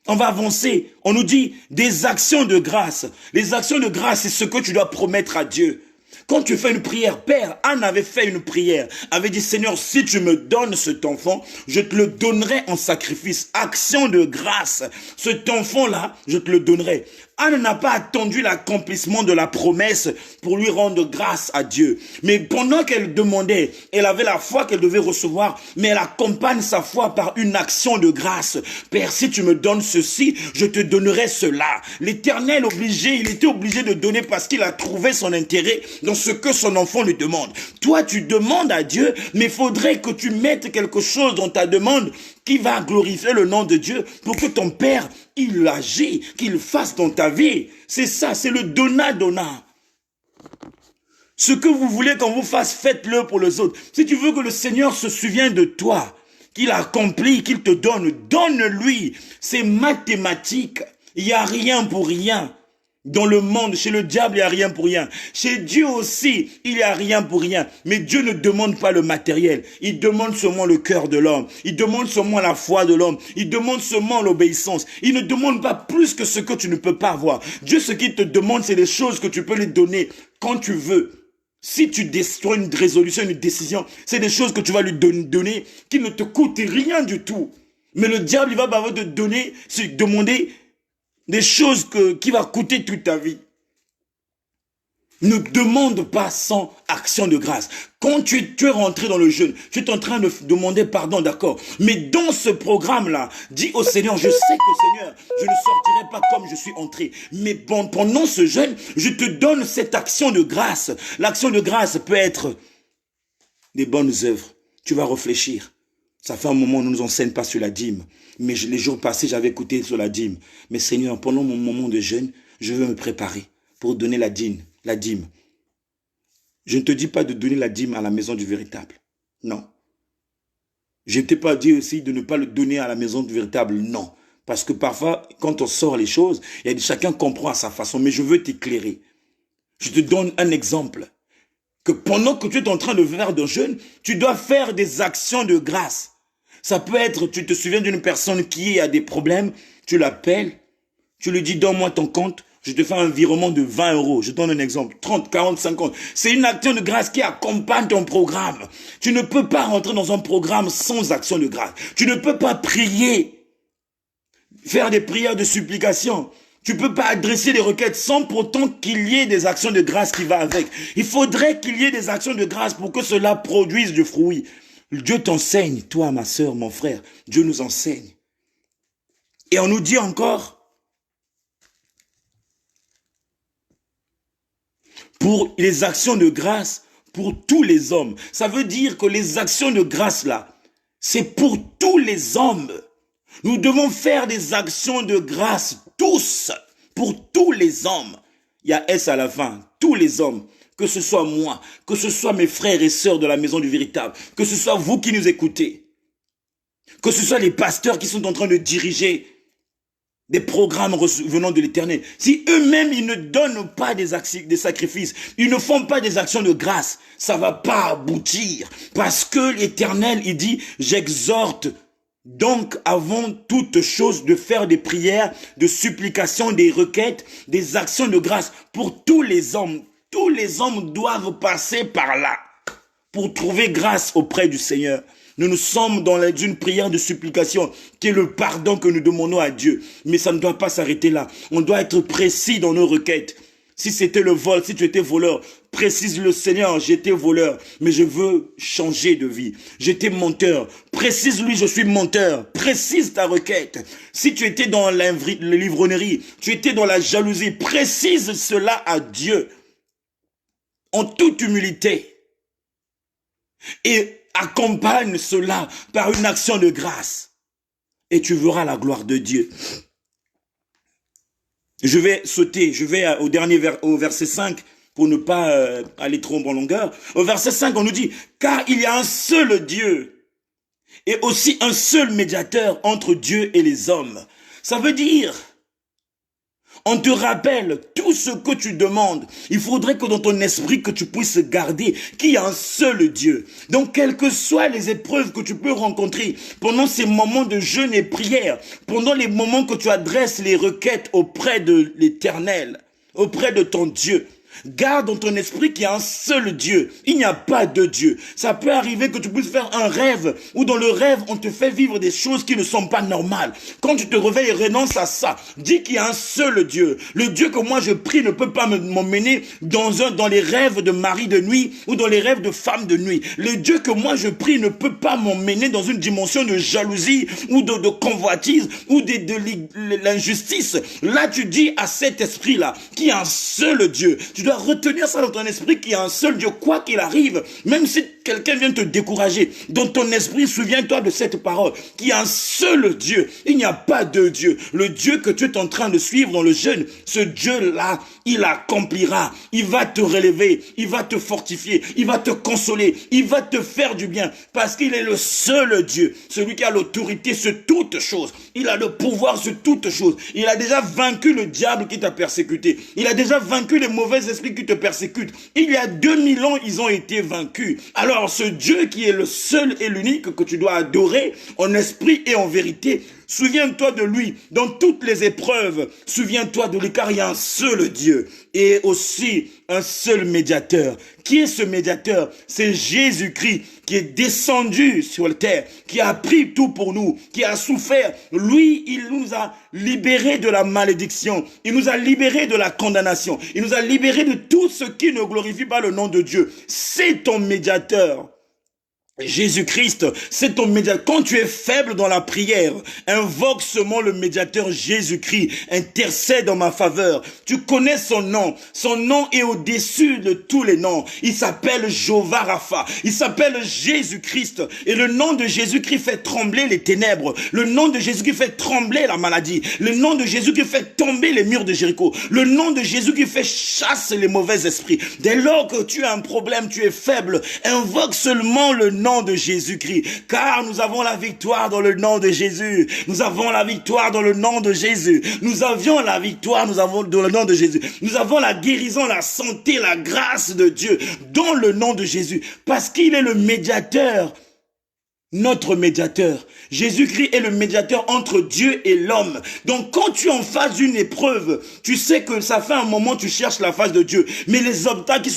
On va avancer. On nous dit des actions de grâce. Les actions de grâce, c'est ce que tu dois promettre à Dieu. Quand tu fais une prière, Père, Anne avait fait une prière, avait dit, Seigneur, si tu me donnes cet enfant, je te le donnerai en sacrifice. Action de grâce. Cet enfant-là, je te le donnerai. Anne n'a pas attendu l'accomplissement de la promesse pour lui rendre grâce à Dieu. Mais pendant qu'elle demandait, elle avait la foi qu'elle devait recevoir, mais elle accompagne sa foi par une action de grâce. Père, si tu me donnes ceci, je te donnerai cela. L'Éternel il était obligé de donner parce qu'il a trouvé son intérêt dans ce que son enfant lui demande. Toi, tu demandes à Dieu, mais il faudrait que tu mettes quelque chose dans ta demande qui va glorifier le nom de Dieu pour que ton Père, il agit, qu'il fasse dans ta vie. C'est ça, c'est le donnant-donnant. Ce que vous voulez qu'on vous fasse, faites-le pour les autres. Si tu veux que le Seigneur se souvienne de toi, qu'il accomplit, qu'il te donne, donne-lui. C'est mathématique. Il n'y a rien pour rien. Dans le monde, chez le diable, il n'y a rien pour rien. Chez Dieu aussi, il n'y a rien pour rien. Mais Dieu ne demande pas le matériel. Il demande seulement le cœur de l'homme. Il demande seulement la foi de l'homme. Il demande seulement l'obéissance. Il ne demande pas plus que ce que tu ne peux pas avoir. Dieu, ce qu'il te demande, c'est des choses que tu peux lui donner quand tu veux. Si tu décides une résolution, une décision, c'est des choses que tu vas lui donner qui ne te coûtent rien du tout. Mais le diable, il va te donner, demander des choses qui vont coûter toute ta vie. Ne demande pas sans action de grâce. Quand tu es rentré dans le jeûne, tu es en train de demander pardon, d'accord. Mais dans ce programme-là, dis au Seigneur, je sais que Seigneur, je ne sortirai pas comme je suis entré. Mais pendant ce jeûne, je te donne cette action de grâce. L'action de grâce peut être des bonnes œuvres. Tu vas réfléchir. Ça fait un moment, on ne nous enseigne pas sur la dîme. Mais les jours passés, j'avais écouté sur la dîme. Mais Seigneur, pendant mon moment de jeûne, je veux me préparer pour donner la dîme. Je ne te dis pas de donner la dîme à la maison du véritable. Non. Je ne t'ai pas dit aussi de ne pas le donner à la maison du véritable. Non. Parce que parfois, quand on sort les choses, chacun comprend à sa façon. Mais je veux t'éclairer. Je te donne un exemple. Que pendant que tu es en train de faire de jeûne, tu dois faire des actions de grâce. Ça peut être, tu te souviens d'une personne qui a des problèmes, tu l'appelles, tu lui dis, donne-moi ton compte, je te fais un virement de 20 €. Je donne un exemple, 30, 40, 50. C'est une action de grâce qui accompagne ton programme. Tu ne peux pas rentrer dans un programme sans action de grâce. Tu ne peux pas prier, faire des prières de supplication. Tu ne peux pas adresser des requêtes sans pourtant qu'il y ait des actions de grâce qui vont avec. Il faudrait qu'il y ait des actions de grâce pour que cela produise du fruit. Dieu t'enseigne, toi, ma soeur, mon frère. Dieu nous enseigne. Et on nous dit encore, pour les actions de grâce, pour tous les hommes. Ça veut dire que les actions de grâce là, c'est pour tous les hommes. Nous devons faire des actions de grâce, tous, pour tous les hommes. Il y a S à la fin, tous les hommes. Que ce soit moi, que ce soit mes frères et sœurs de la maison du véritable, que ce soit vous qui nous écoutez, que ce soit les pasteurs qui sont en train de diriger des programmes venant de l'Éternel. Si eux-mêmes, ils ne donnent pas des sacrifices, ils ne font pas des actions de grâce, ça ne va pas aboutir. Parce que l'Éternel, il dit, j'exhorte donc avant toute chose de faire des prières, de supplications, des requêtes, des actions de grâce pour tous les hommes. Tous les hommes doivent passer par là pour trouver grâce auprès du Seigneur. Nous sommes dans une prière de supplication qui est le pardon que nous demandons à Dieu. Mais ça ne doit pas s'arrêter là. On doit être précis dans nos requêtes. Si c'était le vol, si tu étais voleur, précise le Seigneur, j'étais voleur, mais je veux changer de vie. J'étais menteur, précise-lui, je suis menteur, précise ta requête. Si tu étais dans l'ivronnerie, tu étais dans la jalousie, précise cela à Dieu. En toute humilité. Et accompagne cela par une action de grâce. Et tu verras la gloire de Dieu. Je vais sauter, je vais au verset 5 pour ne pas aller trop en longueur. Au verset 5, on nous dit, car il y a un seul Dieu et aussi un seul médiateur entre Dieu et les hommes. Ça veut dire, on te rappelle tout ce que tu demandes. Il faudrait que dans ton esprit, que tu puisses garder qu'il y a un seul Dieu. Donc, quelles que soient les épreuves que tu peux rencontrer pendant ces moments de jeûne et prière, pendant les moments que tu adresses les requêtes auprès de l'Éternel, auprès de ton Dieu, garde dans ton esprit qu'il y a un seul Dieu. Il n'y a pas de Dieu. Ça peut arriver que tu puisses faire un rêve, où dans le rêve, on te fait vivre des choses qui ne sont pas normales. Quand tu te réveilles, renonce à ça. Dis qu'il y a un seul Dieu. Le Dieu que moi je prie ne peut pas m'emmener dans les rêves de mari de nuit, ou dans les rêves de femme de nuit. Le Dieu que moi je prie ne peut pas m'emmener dans une dimension de jalousie, ou de convoitise, ou de l'injustice. Là, tu dis à cet esprit-là qu'il y a un seul Dieu. Tu dois retenir ça dans ton esprit qu'il y a un seul Dieu, quoi qu'il arrive, même si quelqu'un vient te décourager, dans ton esprit, souviens-toi de cette parole, qu'il y a un seul Dieu, il n'y a pas deux dieux. Le Dieu que tu es en train de suivre dans le jeûne, ce Dieu-là, il accomplira, il va te relever, il va te fortifier, il va te consoler, il va te faire du bien, parce qu'il est le seul Dieu, celui qui a l'autorité sur toutes choses, il a le pouvoir sur toutes choses, il a déjà vaincu le diable qui t'a persécuté, il a déjà vaincu les mauvais esprits qui te persécutent. Il y a 2000 ans, ils ont été vaincus. Alors, ce Dieu qui est le seul et l'unique que tu dois adorer en esprit et en vérité, souviens-toi de lui dans toutes les épreuves. Souviens-toi de lui, car il y a un seul Dieu et aussi un seul médiateur. Qui est ce médiateur? C'est Jésus-Christ qui est descendu sur la terre, qui a pris tout pour nous, qui a souffert. Lui, il nous a libérés de la malédiction. Il nous a libérés de la condamnation. Il nous a libérés de tout ce qui ne glorifie pas le nom de Dieu. C'est ton médiateur. Jésus-Christ, c'est ton médiateur. Quand tu es faible dans la prière, invoque seulement le médiateur Jésus-Christ, intercède en ma faveur. Tu connais son nom. Son nom est au-dessus de tous les noms. Il s'appelle Jéhovah Rapha. Il s'appelle Jésus-Christ. Et le nom de Jésus-Christ fait trembler les ténèbres. Le nom de Jésus-Christ fait trembler la maladie. Le nom de Jésus-Christ fait tomber les murs de Jéricho. Le nom de Jésus-Christ fait chasser les mauvais esprits. Dès lors que tu as un problème, tu es faible, invoque seulement le nom de Jésus-Christ, car nous avons la victoire dans le nom de Jésus. Nous avons la victoire dans le nom de Jésus. Nous avions la victoire, nous avons dans le nom de Jésus. Nous avons la guérison, la santé, la grâce de Dieu dans le nom de Jésus, parce qu'il est le médiateur. Notre médiateur. Jésus-Christ est le médiateur entre Dieu et l'homme. Donc quand tu en fasses une épreuve, tu sais que ça fait un moment tu cherches la face de Dieu. Mais les obstacles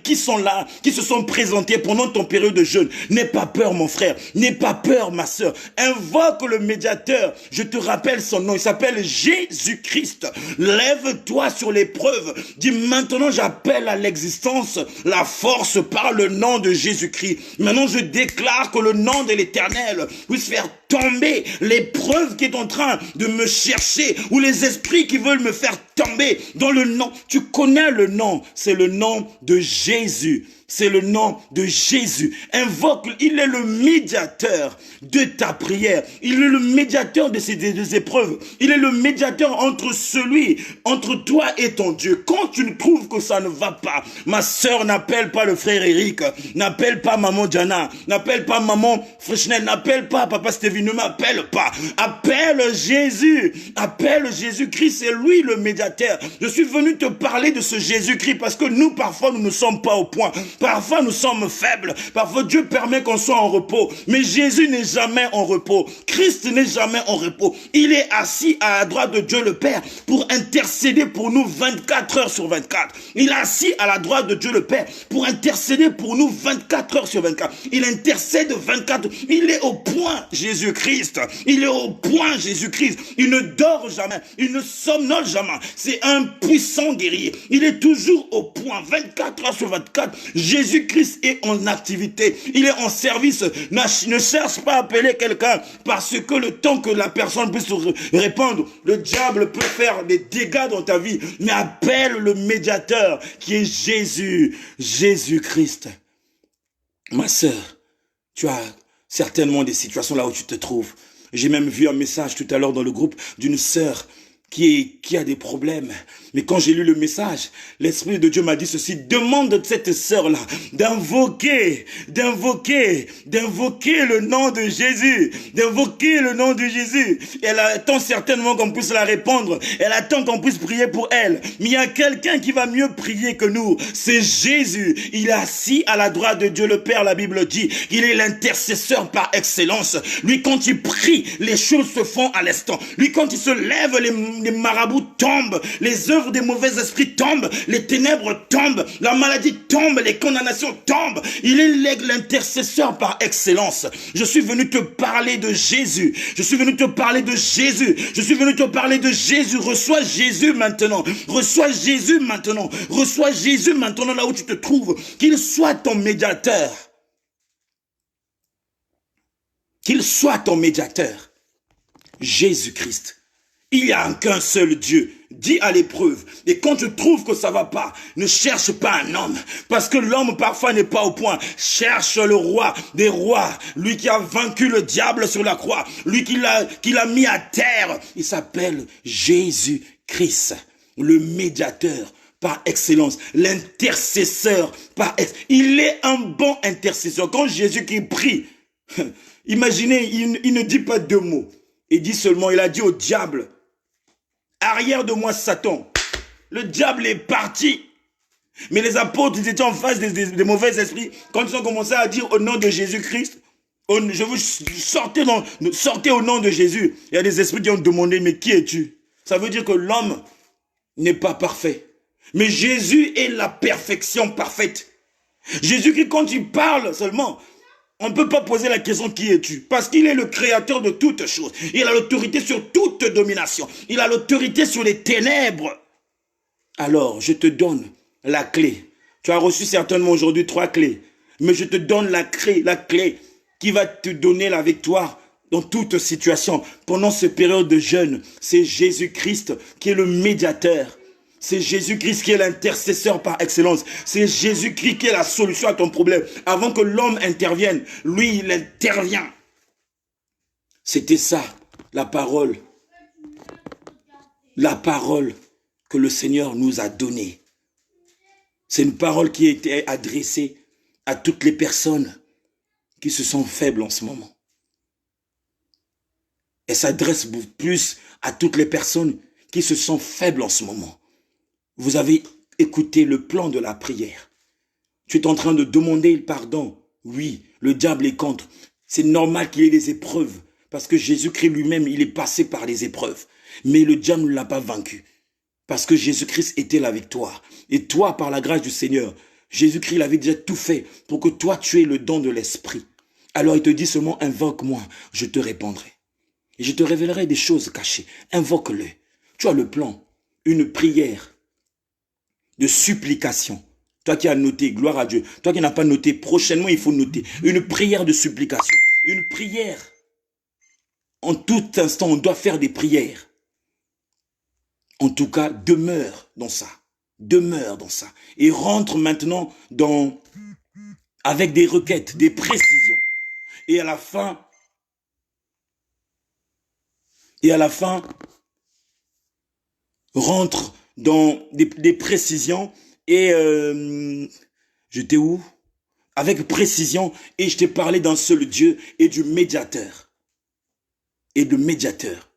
qui sont là, qui se sont présentés pendant ton période de jeûne, n'aie pas peur mon frère, n'aie pas peur ma sœur. Invoque le médiateur. Je te rappelle son nom, il s'appelle Jésus-Christ. Lève-toi sur l'épreuve. Dis maintenant j'appelle à l'existence la force par le nom de Jésus-Christ. Maintenant je déclare que le nom de l'Éternel puisse faire tomber l'épreuve qui est en train de me chercher, ou les esprits qui veulent me faire tomber dans le nom. Tu connais le nom, c'est le nom de Jésus. C'est le nom de Jésus. Invoque, il est le médiateur de ta prière. Il est le médiateur de ces épreuves. Il est le médiateur entre toi et ton Dieu. Quand tu trouves que ça ne va pas, ma sœur, n'appelle pas le frère Eric, n'appelle pas maman Diana, n'appelle pas maman Freshnel, n'appelle pas papa Stevie, ne m'appelle pas. Appelle Jésus. Appelle Jésus-Christ, c'est lui le médiateur. Je suis venu te parler de ce Jésus-Christ parce que nous, parfois, nous ne sommes pas au point. Parfois, nous sommes faibles. Parfois, Dieu permet qu'on soit en repos. Mais Jésus n'est jamais en repos. Christ n'est jamais en repos. Il est assis à la droite de Dieu le Père pour intercéder pour nous 24 heures sur 24. Il est assis à la droite de Dieu le Père pour intercéder pour nous 24 heures sur 24. Il intercède 24. Il est au point, Jésus-Christ. Il est au point, Jésus-Christ. Il ne dort jamais. Il ne somnole jamais. C'est un puissant guerrier. Il est toujours au point, 24 heures sur 24. Jésus-Christ est en activité. Il est en service. Ne cherche pas à appeler quelqu'un parce que le temps que la personne puisse se répandre, le diable peut faire des dégâts dans ta vie. Mais appelle le médiateur qui est Jésus, Jésus-Christ. Ma sœur, tu as certainement des situations là où tu te trouves. J'ai même vu un message tout à l'heure dans le groupe d'une sœur qui a des problèmes. Mais quand j'ai lu le message, l'Esprit de Dieu m'a dit ceci: demande de cette sœur-là d'invoquer le nom de Jésus, d'invoquer le nom de Jésus. Elle attend certainement qu'on puisse la répondre, elle attend qu'on puisse prier pour elle. Mais il y a quelqu'un qui va mieux prier que nous, c'est Jésus. Il est assis à la droite de Dieu le Père, la Bible dit. Il est l'intercesseur par excellence. Lui, quand il prie, les choses se font à l'instant. Lui, quand il se lève, les marabouts tombent, les œuvres des mauvais esprits tombent, les ténèbres tombent, la maladie tombe, les condamnations tombent. Il est l'intercesseur par excellence. Je suis venu te parler de Jésus. Je suis venu te parler de Jésus. Je suis venu te parler de Jésus. Reçois Jésus maintenant. Reçois Jésus maintenant. Reçois Jésus maintenant là où tu te trouves. Qu'il soit ton médiateur. Qu'il soit ton médiateur. Jésus-Christ. Il n'y a qu'un seul Dieu. Dis à l'épreuve. Et quand tu trouves que ça va pas, ne cherche pas un homme. Parce que l'homme parfois n'est pas au point. Cherche le roi des rois. Lui qui a vaincu le diable sur la croix. Lui qui l'a mis à terre. Il s'appelle Jésus-Christ. Le médiateur par excellence. L'intercesseur par excellence. Il est un bon intercesseur. Quand Jésus qui prie, imaginez, il ne dit pas deux mots. Il dit seulement, il a dit au diable: arrière de moi Satan. Le diable est parti. Mais les apôtres, ils étaient en face des mauvais esprits. Quand ils ont commencé à dire au nom de Jésus-Christ, je vous sortez au nom de Jésus. Il y a des esprits qui ont demandé: mais qui es-tu? Ça veut dire que l'homme n'est pas parfait. Mais Jésus est la perfection parfaite. Jésus qui, quand il parle seulement, on ne peut pas poser la question: qui es-tu? Parce qu'il est le créateur de toutes choses. Il a l'autorité sur toute domination. Il a l'autorité sur les ténèbres. Alors, je te donne la clé. Tu as reçu certainement aujourd'hui 3 clés. Mais je te donne la clé qui va te donner la victoire dans toute situation. Pendant cette période de jeûne, c'est Jésus-Christ qui est le médiateur. C'est Jésus-Christ qui est l'intercesseur par excellence. C'est Jésus-Christ qui est la solution à ton problème. Avant que l'homme intervienne, lui, il intervient. C'était ça, la parole. La parole que le Seigneur nous a donnée. C'est une parole qui a été adressée à toutes les personnes qui se sentent faibles en ce moment. Elle s'adresse plus à toutes les personnes qui se sentent faibles en ce moment. Vous avez écouté le plan de la prière. Tu es en train de demander le pardon. Oui, le diable est contre. C'est normal qu'il y ait des épreuves. Parce que Jésus-Christ lui-même, il est passé par les épreuves. Mais le diable ne l'a pas vaincu. Parce que Jésus-Christ était la victoire. Et toi, par la grâce du Seigneur, Jésus-Christ avait déjà tout fait pour que toi, tu aies le don de l'Esprit. Alors il te dit seulement: invoque-moi, je te répondrai. Et je te révélerai des choses cachées. Invoque-le. Tu as le plan. Une prière de supplication. Toi qui as noté, gloire à Dieu. Toi qui n'as pas noté, prochainement il faut noter. Une prière de supplication. Une prière. En tout instant, on doit faire des prières. En tout cas, demeure dans ça. Demeure dans ça. Et rentre maintenant avec des requêtes, des précisions. Et à la fin, rentre dans des précisions et j'étais où? Avec précision, et je t'ai parlé d'un seul Dieu et du médiateur. Et de médiateur.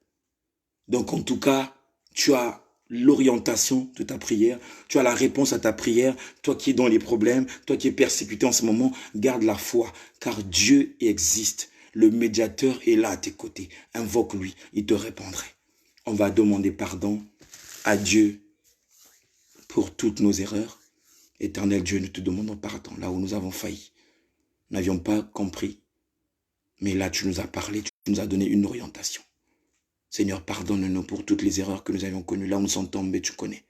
Donc en tout cas, tu as l'orientation de ta prière, tu as la réponse à ta prière. Toi qui es dans les problèmes, toi qui es persécuté en ce moment, garde la foi, car Dieu existe. Le médiateur est là à tes côtés. Invoque-lui, il te répondrait. On va demander pardon à Dieu pour toutes nos erreurs. Éternel Dieu, nous te demandons pardon là où nous avons failli. Nous n'avions pas compris. Mais là, tu nous as parlé, tu nous as donné une orientation. Seigneur, pardonne-nous pour toutes les erreurs que nous avions connues. Là où nous sommes tombés, tu connais.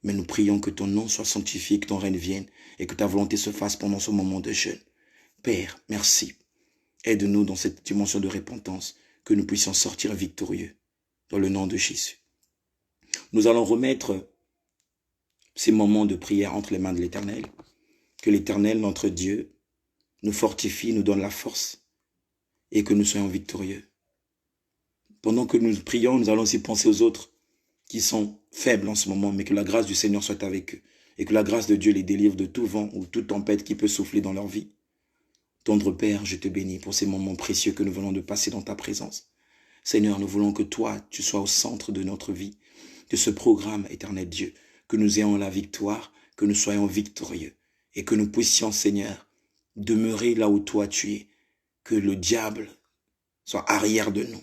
Mais nous prions que ton nom soit sanctifié, que ton règne vienne et que ta volonté se fasse pendant ce moment de jeûne. Père, merci. Aide-nous dans cette dimension de repentance, que nous puissions sortir victorieux dans le nom de Jésus. Nous allons remettre ces moments de prière entre les mains de l'Éternel. Que l'Éternel, notre Dieu, nous fortifie, nous donne la force et que nous soyons victorieux. Pendant que nous prions, nous allons aussi penser aux autres qui sont faibles en ce moment, mais que la grâce du Seigneur soit avec eux. Et que la grâce de Dieu les délivre de tout vent ou toute tempête qui peut souffler dans leur vie. Tendre Père, je te bénis pour ces moments précieux que nous venons de passer dans ta présence. Seigneur, nous voulons que toi, tu sois au centre de notre vie, de ce programme, éternel Dieu, que nous ayons la victoire, que nous soyons victorieux et que nous puissions, Seigneur, demeurer là où toi tu es, que le diable soit arrière de nous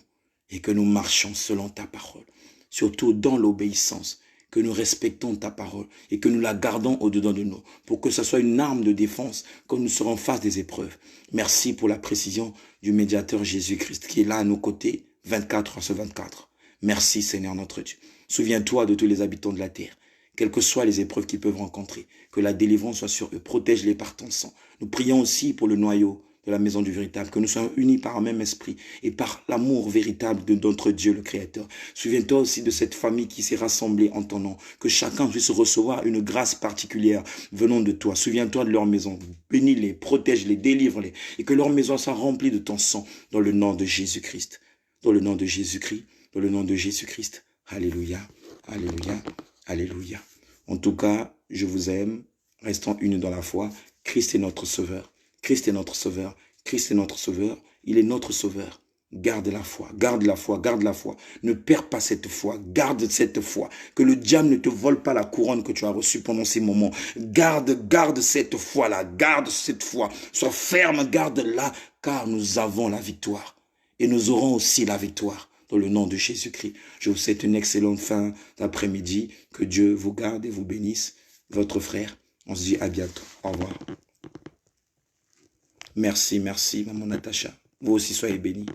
et que nous marchions selon ta parole, surtout dans l'obéissance, que nous respectons ta parole et que nous la gardons au-dedans de nous pour que ce soit une arme de défense quand nous serons face des épreuves. Merci pour la précision du médiateur Jésus-Christ qui est là à nos côtés 24 heures sur 24. Merci Seigneur notre Dieu. Souviens-toi de tous les habitants de la terre, quelles que soient les épreuves qu'ils peuvent rencontrer, que la délivrance soit sur eux, protège-les par ton sang. Nous prions aussi pour le noyau de la maison du véritable, que nous soyons unis par un même esprit et par l'amour véritable de notre Dieu le Créateur. Souviens-toi aussi de cette famille qui s'est rassemblée en ton nom, que chacun puisse recevoir une grâce particulière venant de toi. Souviens-toi de leur maison, bénis-les, protège-les, délivre-les et que leur maison soit remplie de ton sang dans le nom de Jésus-Christ. Dans le nom de Jésus-Christ, dans le nom de Jésus-Christ. Alléluia, alléluia, alléluia. En tout cas, je vous aime, restons unis dans la foi. Christ est notre sauveur. Christ est notre sauveur. Christ est notre sauveur. Il est notre sauveur. Garde la foi, garde la foi, garde la foi. Ne perds pas cette foi, garde cette foi. Que le diable ne te vole pas la couronne que tu as reçue pendant ces moments. Garde cette foi-là, garde cette foi. Sois ferme, garde-la, car nous avons la victoire. Et nous aurons aussi la victoire dans le nom de Jésus-Christ. Je vous souhaite une excellente fin d'après-midi. Que Dieu vous garde et vous bénisse. Votre frère, on se dit à bientôt. Au revoir. Merci, maman Natacha. Vous aussi soyez bénis.